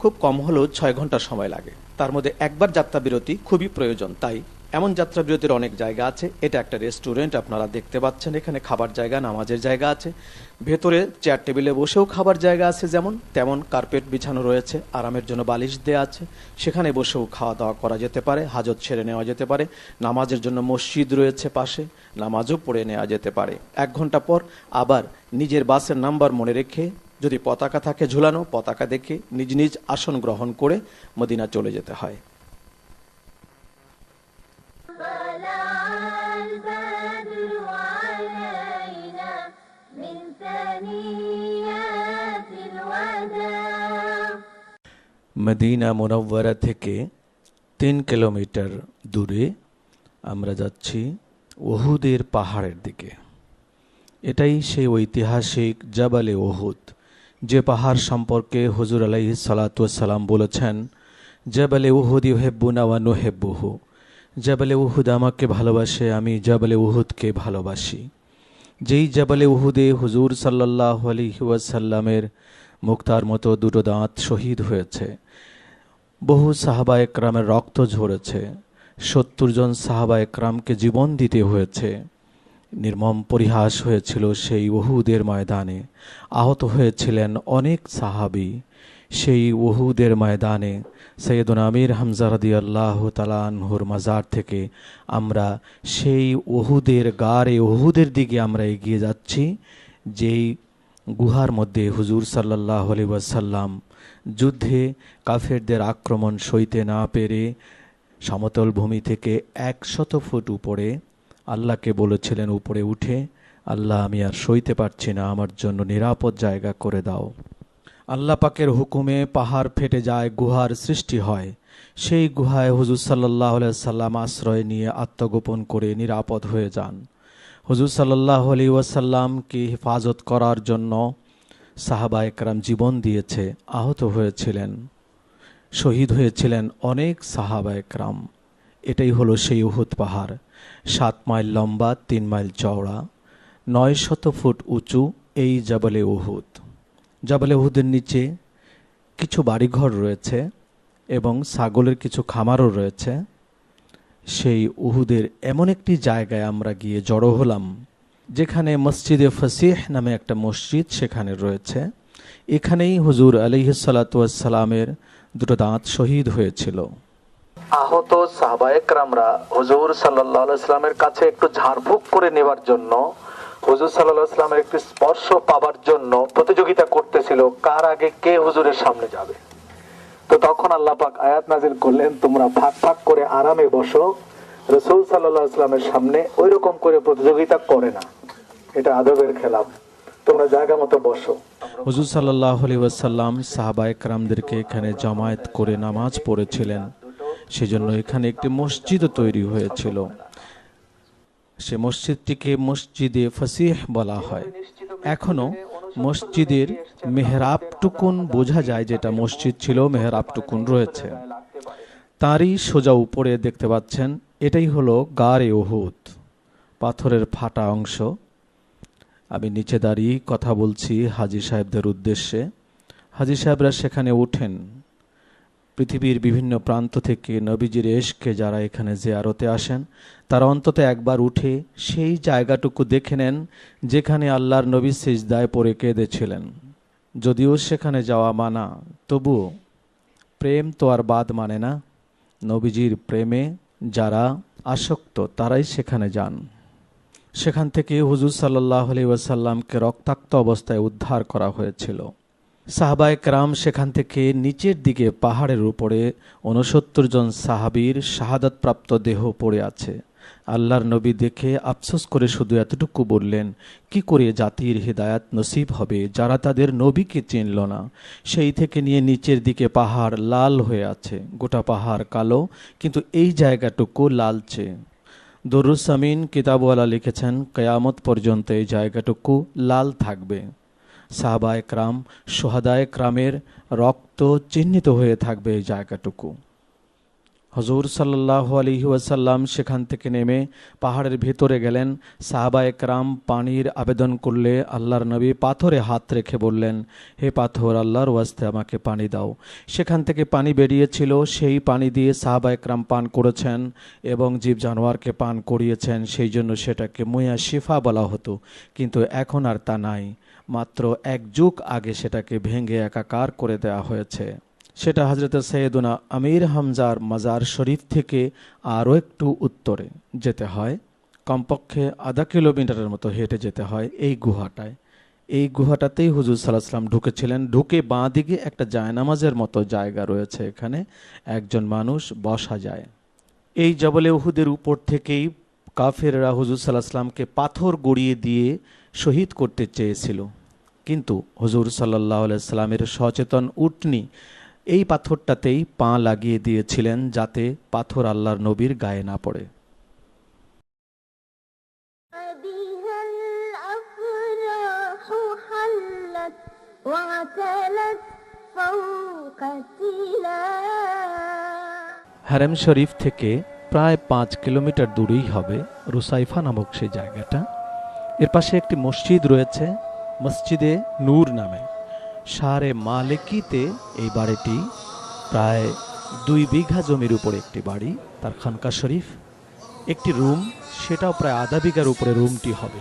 খুব কম হলেও 6 ঘন্টা সময় লাগে। তার মধ্যে একবার যাত্রা বিরতি খুবই প্রয়োজন। তাই এমন যাত্রা বিরতির অনেক জায়গা আছে। এটা একটা রেস্টুরেন্ট, আপনারা দেখতে পাচ্ছেন। এখানে খাবার জায়গা, নামাজের জায়গা আছে, ভেতরে চেয়ার টেবিলে বসেও খাবার জায়গা আছে, যেমন তেমন কার্পেট বিছানো রয়েছে, আরামের জন্য বালিশ দেওয়া আছে, সেখানে বসেও খাওয়া দাওয়া করা যেতে পারে, হাজত সেরে নেওয়া যেতে পারে। নামাজের জন্য মসজিদ রয়েছে পাশে, নামাজও পড়ে নেওয়া যেতে পারে। 1 ঘন্টা পর আবার নিজের বাসের নাম্বার মনে রেখে, যদি পতাকা থাকে ঝুলানো, পতাকা দেখে নিজ নিজ আসন গ্রহণ করে মদিনা চলে যেতে হয়। মদিনা মুনব্বরা থেকে 3 কিলোমিটার দূরে আমরা যাচ্ছি উহুদের পাহাড়ের দিকে। এটাই সেই ঐতিহাসিক জাবালে উহুদ, যে পাহাড় সম্পর্কে হুজুর আলাইহিস সালাতু ওয়াস সালাম বলেছেন, জাবালে উহুদ ইউহিব্বুনা ওয়া নুহিব্বুহু, জাবালে উহুদ আমাকে ভালোবাসে, আমি জাবালে উহুদকে ভালোবাসি। যেই জাবালে উহুদে হুজুর সাল্লাল্লাহু আলাইহি ওয়াসাল্লামের মুক্তার মতো 2টো দাঁত শহীদ হয়েছে, বহু সাহাবা একরামের রক্ত ঝরেছে, 70 জন সাহাবা একরামকে জীবন দিতে হয়েছে, নির্মম পরিহাস হয়েছিল সেই উহুদের ময়দানে, আহত হয়েছিলেন অনেক সাহাবী। সেই উহুদের ময়দানে সৈয়দনা আমির হামজা রাদিয়াল্লাহু তাআলা আনহুর মাজার থেকে আমরা সেই উহুদের গারে উহুদের দিকে আমরা এগিয়ে যাচ্ছি, যেই গুহার মধ্যে হুজুর সাল্লাল্লাহু আলাইহি ওয়াসাল্লাম যুদ্ধে কাফেরদের আক্রমণ সইতে না পেরে সমতল ভূমি থেকে 100 ফুট উপরে আল্লাহকে বলেছিলেন, উপরে উঠে, আল্লাহ আমি আর সইতে পারছি না, আমার জন্য নিরাপদ জায়গা করে দাও। আল্লাহ পাকের হুকুমে পাহাড় ফেটে যায়, গুহার সৃষ্টি হয়। সেই গুহায় হুজুর সাল্লাল্লাহু আলাইহি ওয়াসাল্লাম আশ্রয় নিয়ে আত্মগোপন করে নিরাপদ হয়ে যান। হুজুর সাল্লাল্লাহু আলাইহি ওয়াসাল্লামকে হেফাজত করার জন্য সাহাবা একরাম জীবন দিয়েছে, আহত হয়েছিলেন, শহীদ হয়েছিলেন অনেক সাহাবা একরাম। এটাই হলো সেই উহুদ পাহাড়। 7 মাইল লম্বা, 3 মাইল চওড়া, 900 ফুট উঁচু এই জাবালে উহুদ। জাবালে উহুদের নিচে কিছু বাড়িঘর রয়েছে এবং ছাগলের কিছু খামারও রয়েছে। সেই উহুদের এমন একটি জায়গায় আমরা গিয়ে জড়ো হলাম, যেখানে মসজিদে ফসিহ নামে একটা মসজিদ সেখানে রয়েছে। এখানেই হুজুর আলাইহিস সালাতু ওয়াস সালামের 2টো দাঁত শহীদ হয়েছিল। আহত সাহাবা একরামরা হুজুর সাল্লাল্লাহু আলাইহি ওয়াসাল্লামের কাছে একটু ঝাড়ফুঁক করে নেবার জন্য, হুজুর সাল্লাল্লাহু আলাইহি ওয়াসাল্লামের একটু স্পর্শ পাবার জন্য প্রতিযোগিতা করতেছিল, কার আগে কে হুজুরের সামনে যাবে। তো তখন আল্লাহ পাক আয়াত নাযিল করলেন, তোমরা ভাগ ভাগ করে আরামে বসো, রাসূল সাল্লাল্লাহু আলাইহি ওয়াসাল্লামের সামনে ওই রকম করে প্রতিযোগিতা করে না, এটা আদবের খেলাফ, তোমরা জায়গা মতো বসো। হুজুর সাল্লাল্লাহু আলাইহি ওয়াসাল্লাম সাহাবা একরামদেরকে এখানে জামায়াত করে নামাজ পড়েছিলেন, সেজন্য এখানে একটি মসজিদও তৈরি হয়েছিল। সে মসজিদটিকে মসজিদে ফসিহ বলা হয়। এখনো মসজিদের মেহরাবটুকুন বোঝা যায়, যেটা মসজিদ ছিল মেহরাবটুকুন রয়েছে। তারই সোজা উপরে দেখতে পাচ্ছেন, এটাই হলো গারে উহুদ, পাথরের ফাটা অংশ। আমি নিচে দাঁড়িয়ে কথা বলছি হাজী সাহেবদের উদ্দেশ্যে। হাজী সাহেবরা সেখানে ওঠেন। পৃথিবীর বিভিন্ন প্রান্ত থেকে নবীজির এশকে যারা এখানে জিয়ারতে আসেন, তারা অন্তত একবার উঠে সেই জায়গাটুকু দেখে নেন যেখানে আল্লাহর নবী সিজদায় পড়ে কেঁদেছিলেন। যদিও সেখানে যাওয়া মানা, তবুও প্রেম তো আর বাদ মানে না। নবীজির প্রেমে যারা আসক্ত তারাই সেখানে যান। সেখান থেকে হুজুর সাল্লাল্লাহু আলাইহি ওয়াসাল্লামকে রক্তাক্ত অবস্থায় উদ্ধার করা হয়েছিল। সাহাবায়ে কেরাম সেখান থেকে নিচের দিকে পাহাড়ের উপরে 69 জন সাহাবীর শাহাদাতপ্রাপ্ত দেহ পড়ে আছে। আল্লাহর নবী দেখে আফসোস করে শুধু এতটুকু বললেন, কি করে জাতির হিদায়াত নসিব হবে যারা তাদের নবীকে চিনল না। সেই থেকে নিয়ে নিচের দিকে পাহাড় লাল হয়ে আছে, গোটা পাহাড় কালো, কিন্তু এই জায়গাটুকু লালচে। দরুস আমিন কিতাবওয়ালা লিখেছেন, কিয়ামত পর্যন্ত এই জায়গাটুকু লাল থাকবে। সাহাবায়ে কেরাম, শুহাদায়ে কেরামের রক্ত চিহ্নিত হয়ে থাকবে এই জায়গাটুকু। হজুর সাল্লাল্লাহু আলাইহি ওয়াসাল্লাম সেখান থেকে নেমে পাহাড়ের ভেতরে গেলেন। সাহাবায়ে কেরাম পানির আবেদন করলে আল্লাহর নবী পাথরে হাত রেখে বললেন, হে পাথর, আল্লাহর ওয়াস্তে আমাকে পানি দাও। সেখান থেকে পানি বেরিয়েছিল, সেই পানি দিয়ে সাহাবায়ে কেরাম পান করেছেন এবং জীব জানোয়ারকে পান করিয়েছেন। সেই জন্য সেটাকে মুয়া শিফা বলা হতো, কিন্তু এখন আর তা নাই। মাত্র এক যুগ আগে সেটাকে ভেঙে একাকার করে দেওয়া হয়েছে। সেটা হযরত সৈয়দনা আমির হামজার মাজার শরীফ থেকে আরও একটু উত্তরে যেতে হয়, কমপক্ষে আধা কিলোমিটারের মতো হেঁটে যেতে হয় এই গুহাটায়। এই গুহাটাতেই হুজুর সাল্লাল্লাহু আলাইহি ওয়াসাল্লাম ঢুকেছিলেন। ঢুকে বাঁ দিকে একটা জায়নামাজের মতো জায়গা রয়েছে, এখানে একজন মানুষ বসা যায়। এই জবলে উহুদের উপর থেকেই কাফেররা হুজুর সাল্লাল্লাহু আলাইহি ওয়াসাল্লামকে পাথর গড়িয়ে দিয়ে শহীদ করতে চেয়েছিল, কিন্তু হুজুর সাল্লাল্লাহু আলাইহি ওয়াসাল্লামের সচেতন উটনি এই পাথরটাতেই পা লাগিয়ে দিয়েছিলেন, যাতে পাথর আল্লাহর নবীর গায়ে না পড়ে। হারেম শরীফ থেকে প্রায় 5 কিলোমিটার দূরেই হবে রুসাইফা নামক সেই জায়গাটা। এর পাশে একটি মসজিদ রয়েছে, মসজিদে নূর নামে। শাহরে মালিকিতে এই বাড়িটি প্রায় 2 বিঘা জমির উপরে একটি বাড়ি, তার খানকা শরীফ। একটি রুম, সেটাও প্রায় আধা বিঘার উপরে রুমটি হবে।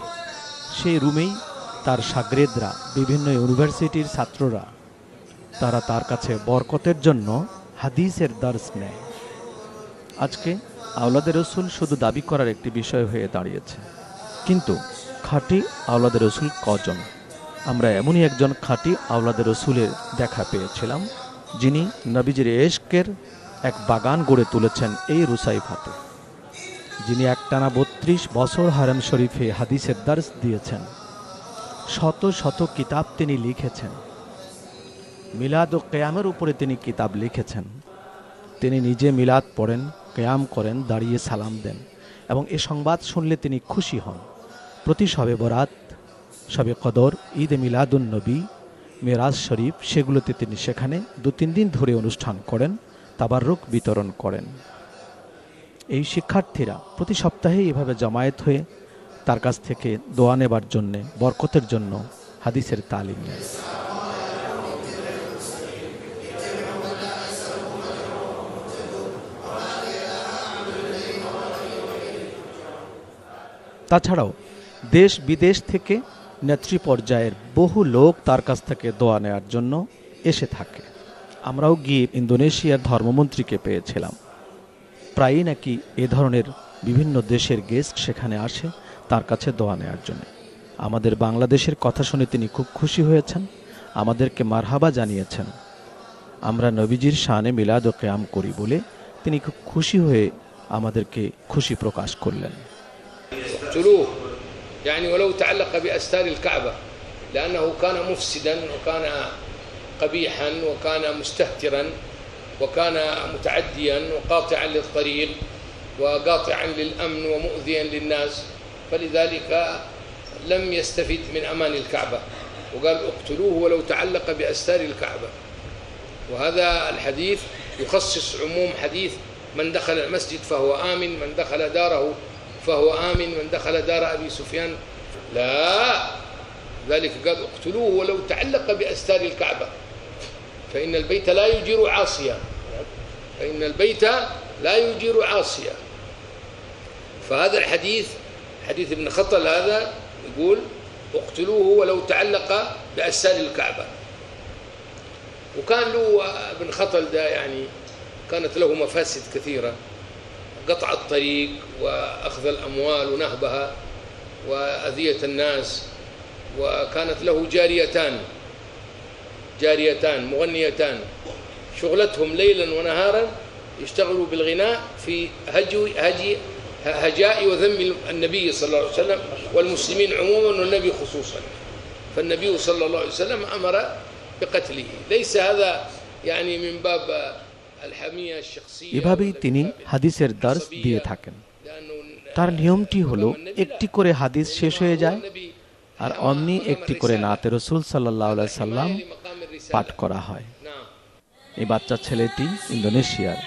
সেই রুমেই তার শাগরেদরা, বিভিন্ন ইউনিভার্সিটির ছাত্ররা, তারা তার কাছে বরকতের জন্য হাদিসের দর্স নেয়। আজকে আওলাদে রসুল শুধু দাবি করার একটি বিষয় হয়ে দাঁড়িয়েছে, কিন্তু খাঁটি আওলাদে রসুল কজন? আমরা এমনই একজন খাঁটি আওলাদে রসুলের দেখা পেয়েছিলাম, যিনি নবীজির এশকের এক বাগান গড়ে তুলেছেন এই রুসাইফাতে, যিনি একটানা 32 বছর হারেম শরীফে হাদিসের দর্স দিয়েছেন। শত শত কিতাব তিনি লিখেছেন, মিলাদ ও কেয়ামের উপরে তিনি কিতাব লিখেছেন। তিনি নিজে মিলাদ পড়েন, কেয়াম করেন, দাঁড়িয়ে সালাম দেন, এবং এ সংবাদ শুনলে তিনি খুশি হন। প্রতি শবে বরাত, শবে কদর, ঈদে মিলাদুন নবী, মেরাজ শরীফ, সেগুলোতে তিনি সেখানে 2-3 দিন ধরে অনুষ্ঠান করেন, তাবাররুক বিতরণ করেন। এই শিক্ষার্থীরা প্রতি সপ্তাহে এভাবে জমায়েত হয়ে তার কাছ থেকে দোয়া নেবার জন্যে, বরকতের জন্য হাদিসের তালিম নেয়। তাছাড়াও দেশ বিদেশ থেকে নেত্রী পর্যায়ের বহু লোক তার কাছ থেকে দোয়া নেওয়ার জন্য এসে থাকে। আমরাও গিয়ে ইন্দোনেশিয়ার ধর্মমন্ত্রীকে পেয়েছিলাম। প্রায়ই নাকি এ ধরনের বিভিন্ন দেশের গেস্ট সেখানে আসে তার কাছে দোয়া নেওয়ার জন্য। আমাদের বাংলাদেশের কথা শুনে তিনি খুব খুশি হয়েছেন, আমাদেরকে মারহাবা জানিয়েছেন। আমরা নবীজির শানে মিলাদ ও কিয়াম করি বলে তিনি খুব খুশি হয়ে আমাদেরকে খুশি প্রকাশ করলেন। يعني ولو تعلق بأستار الكعبة لأنه كان مفسدا وكان قبيحا وكان مستهترا وكان متعديا وقاطعا للطريق وقاطعا للأمن ومؤذيا للناس، فلذلك لم يستفد من أمان الكعبة، وقال اقتلوه ولو تعلق بأستار الكعبة. وهذا الحديث يخصص عموم حديث من دخل المسجد فهو آمن، من دخل داره فهو آمن، من دخل دار أبي سفيان لا، ذلك قال اقتلوه ولو تعلق بأستار الكعبة، فإن البيت لا يجير عاصيا، فإن البيت لا يجير عاصيا. فهذا الحديث حديث ابن خطل هذا يقول اقتلوه ولو تعلق بأستار الكعبة. وكان له ابن خطل ده يعني كانت له مفاسد كثيرة، قطع الطريق وأخذ الأموال ونهبها وأذية الناس. وكانت له جاريتان مغنيتان شغلتهم ليلا ونهارا يشتغلوا بالغناء في هجاء وذم النبي صلى الله عليه وسلم والمسلمين عموما والنبي خصوصا، فالنبي صلى الله عليه وسلم أمر بقتله. ليس هذا يعني من باب এভাবেই তিনি হাদিসের দর্স দিয়ে থাকেন। তার নিয়মটি হলো, একটি করে হাদিস শেষ হয়ে যায় আর অমনি একটি করে নাতে রসুল সাল্লাল্লাহু আলাইহি সাল্লাম পাঠ করা হয়। এই বাচ্চা ছেলেটি ইন্দোনেশিয়ার,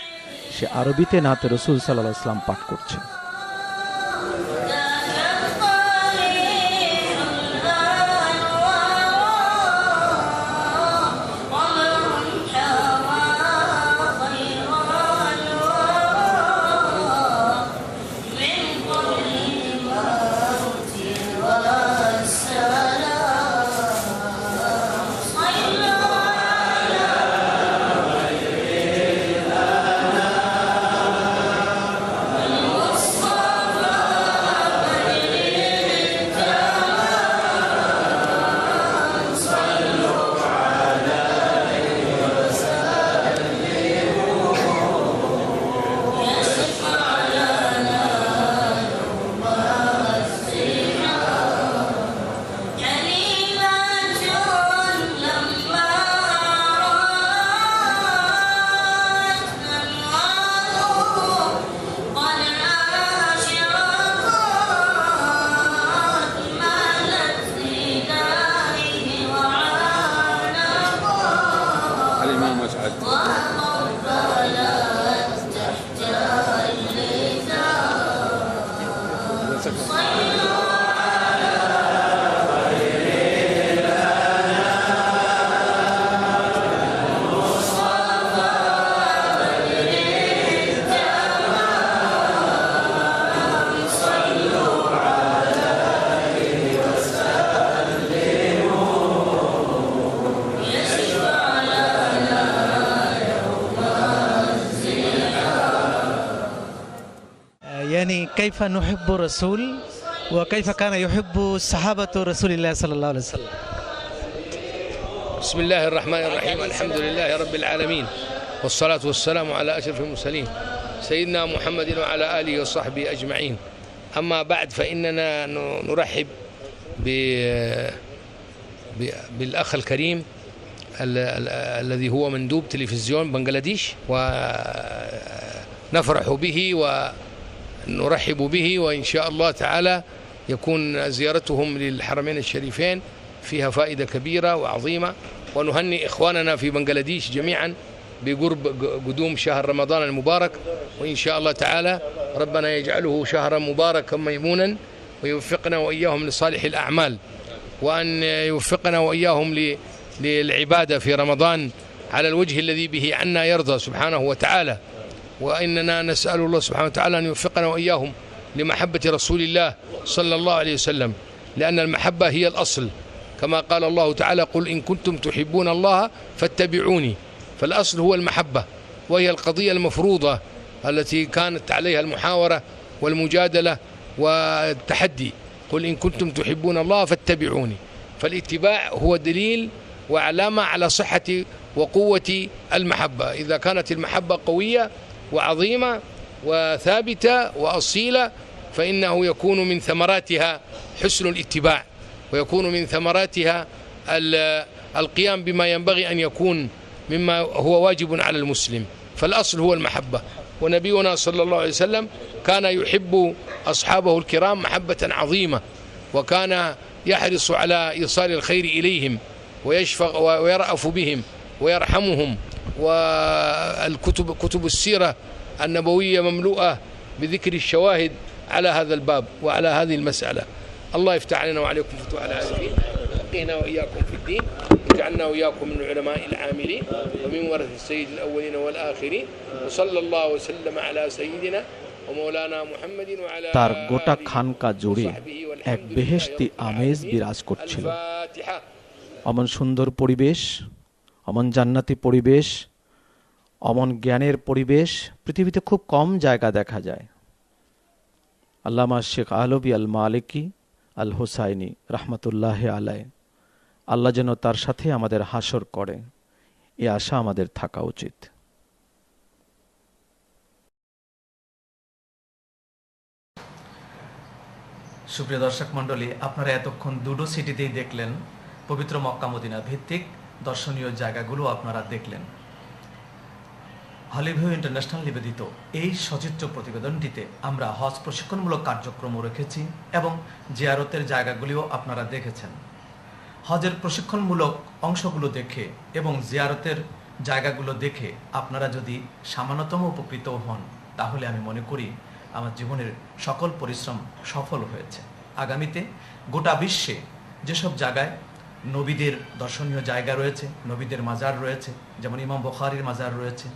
সে আরবিতে নাতে রসুল সাল্লাল্লাহু আলাইহি ওয়াসাল্লাম পাঠ করছে। يعني كيف نحب الرسول وكيف كان يحب صحابة رسول الله صلى الله عليه وسلم. بسم الله الرحمن الرحيم، الحمد لله رب العالمين، والصلاة والسلام على أشرف المرسلين سيدنا محمد وعلى آله وصحبه أجمعين. أما بعد فإننا نرحب بالأخ الكريم الذي هو مندوب تلفزيون بنغلاديش، ونفرح به ونرحب به، وإن شاء الله تعالى يكون زيارتهم للحرمين الشريفين فيها فائدة كبيرة وعظيمة، ونهني إخواننا في بنغلاديش جميعا بقرب قدوم شهر رمضان المبارك، وإن شاء الله تعالى ربنا يجعله شهرا مباركا ميمونا، ويوفقنا وإياهم لصالح الأعمال، وأن يوفقنا وإياهم للعبادة في رمضان على الوجه الذي به عنا يرضى سبحانه وتعالى. وإننا نسأل الله سبحانه وتعالى أن يوفقنا وإياهم لمحبة رسول الله صلى الله عليه وسلم، لأن المحبة هي الأصل، كما قال الله تعالى: قل إن كنتم تحبون الله فاتبعوني. فالأصل هو المحبة، وهي القضية المفروضة التي كانت عليها المحاورة والمجادلة والتحدي. قل إن كنتم تحبون الله فاتبعوني. فالاتباع هو دليل وعلامة على صحة وقوة المحبة. إذا كانت المحبة قوية وعظيمة وثابتة وأصيلة فإنه يكون من ثمراتها حسن الاتباع، ويكون من ثمراتها القيام بما ينبغي أن يكون مما هو واجب على المسلم. فالأصل هو المحبة، ونبينا صلى الله عليه وسلم كان يحب أصحابه الكرام محبة عظيمة، وكان يحرص على إيصال الخير إليهم ويشفق ويرأف بهم ويرحمهم. كتب السيرة النبوية مملوءة بذكر الشواهد على هذا الباب وعلى هذه المسألة. الله يفتح علينا وعليكم فتوح العارفين، يفقهنا وإياكم في الدين، وجعلنا وإياكم من العلماء العاملين ومن ورث السيد الأولين والآخرين، وصلى الله وسلم على سيدنا ومولانا محمد وعلى তার গোটা খানকা জুড়ে এক বেহেশতি আমেজ বিরাজ করছিল। অমন সুন্দর পরিবেশ, অমন জান্নাতি পরিবেশ, অমন জ্ঞানের পরিবেশ পৃথিবীতে খুব কম জায়গা দেখা যায়। আল্লামা শেখ আহলবী আল মালিকি আল হুসাইনি রহমতুল্লাহ আলাই, আল্লাহ যেন তার সাথে আমাদের হাসর করে, এ আশা আমাদের থাকা উচিত। সুপ্রিয় দর্শক মণ্ডলী, আপনারা এতক্ষণ দুটো সিটিতেই দেখলেন পবিত্র মক্কা মদিনা ভিত্তিক দর্শনীয় জায়গাগুলো আপনারা দেখলেন। হলিভিউ ইন্টারন্যাশনাল নিবেদিত এই সচিত্র প্রতিবেদনটিতে আমরা হজ প্রশিক্ষণমূলক কার্যক্রমও রেখেছি এবং জিয়ারতের জায়গাগুলিও আপনারা দেখেছেন। হজের প্রশিক্ষণমূলক অংশগুলো দেখে এবং জিয়ারতের জায়গাগুলো দেখে আপনারা যদি সামান্যতম উপকৃত হন, তাহলে আমি মনে করি আমার জীবনের সকল পরিশ্রম সফল হয়েছে। আগামীতে গোটা বিশ্বে যেসব জায়গায় নবীদের দর্শনীয় জায়গা রয়েছে, নবীদের মাজার রয়েছে, যেমন ইমাম বুখারীর মাজার রয়েছে,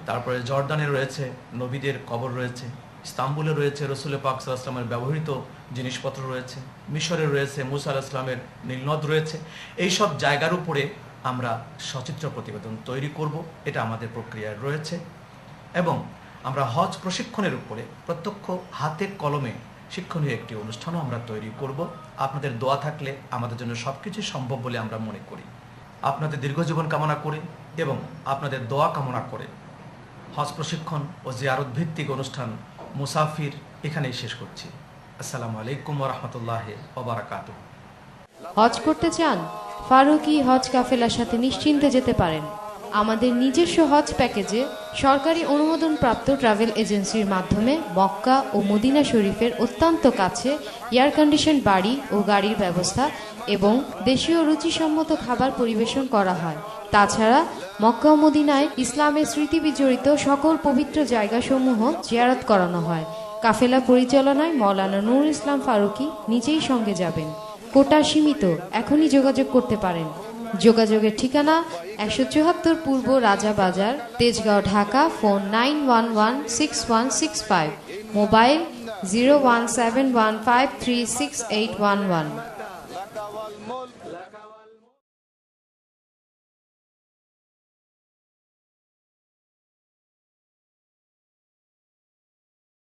তারপরে জর্দানে রয়েছে নবীদের কবর রয়েছে, ইস্তাম্বুলে রয়েছে রসুল পাক সাল্লাল্লাহু আলাইহি ওয়াসাল্লামের ব্যবহৃত জিনিসপত্র রয়েছে, মিশরে রয়েছে মুসা আলাইহিস সালামের নীলনদ রয়েছে। এই সব জায়গার উপরে আমরা সচিত্র প্রতিবেদন তৈরি করব, এটা আমাদের প্রক্রিয়ায় রয়েছে। এবং আমরা হজ প্রশিক্ষণের উপরে প্রত্যক্ষ হাতে কলমে শিক্ষণীয় একটি অনুষ্ঠানও আমরা তৈরি করব। আপনাদের দোয়া থাকলে আমাদের জন্য সব কিছু সম্ভব বলে আমরা মনে করি। আপনাদের দীর্ঘজীবন কামনা করে এবং আপনাদের দোয়া কামনা করে হজ প্রশিক্ষণ ও জিয়ারত ভিত্তিক অনুষ্ঠান মুসাফির এখানেই শেষ করছি। আসসালামু আলাইকুম ওয়া রাহমাতুল্লাহি ওয়া বারাকাতুহু। হজ করতে চান? ফারুকী হজ কাফেলার সাথে নিশ্চিন্তে যেতে পারেন। আমাদের নিজস্ব হজ প্যাকেজে সরকারি অনুমোদনপ্রাপ্ত ট্রাভেল এজেন্সির মাধ্যমে মক্কা ও মদিনা শরীফের অত্যন্ত কাছে এয়ার কন্ডিশন বাড়ি ও গাড়ির ব্যবস্থা এবং দেশীয় রুচিসম্মত খাবার পরিবেশন করা হয়। তাছাড়া মক্কা ও মদিনায় ইসলামের স্মৃতি বিজড়িত সকল পবিত্র জায়গাসমূহ জিয়ারত করানো হয়। কাফেলা পরিচালনায় মাওলানা নূর ইসলাম ফারুকী নিজেই সঙ্গে যাবেন। কোটা সীমিত, এখনই যোগাযোগ করতে পারেন। যোগাযোগের ঠিকানা 174 পূর্ব রাজা বাজার, তেজগাঁও, ঢাকা। Phone 916165, mobile 0171536811।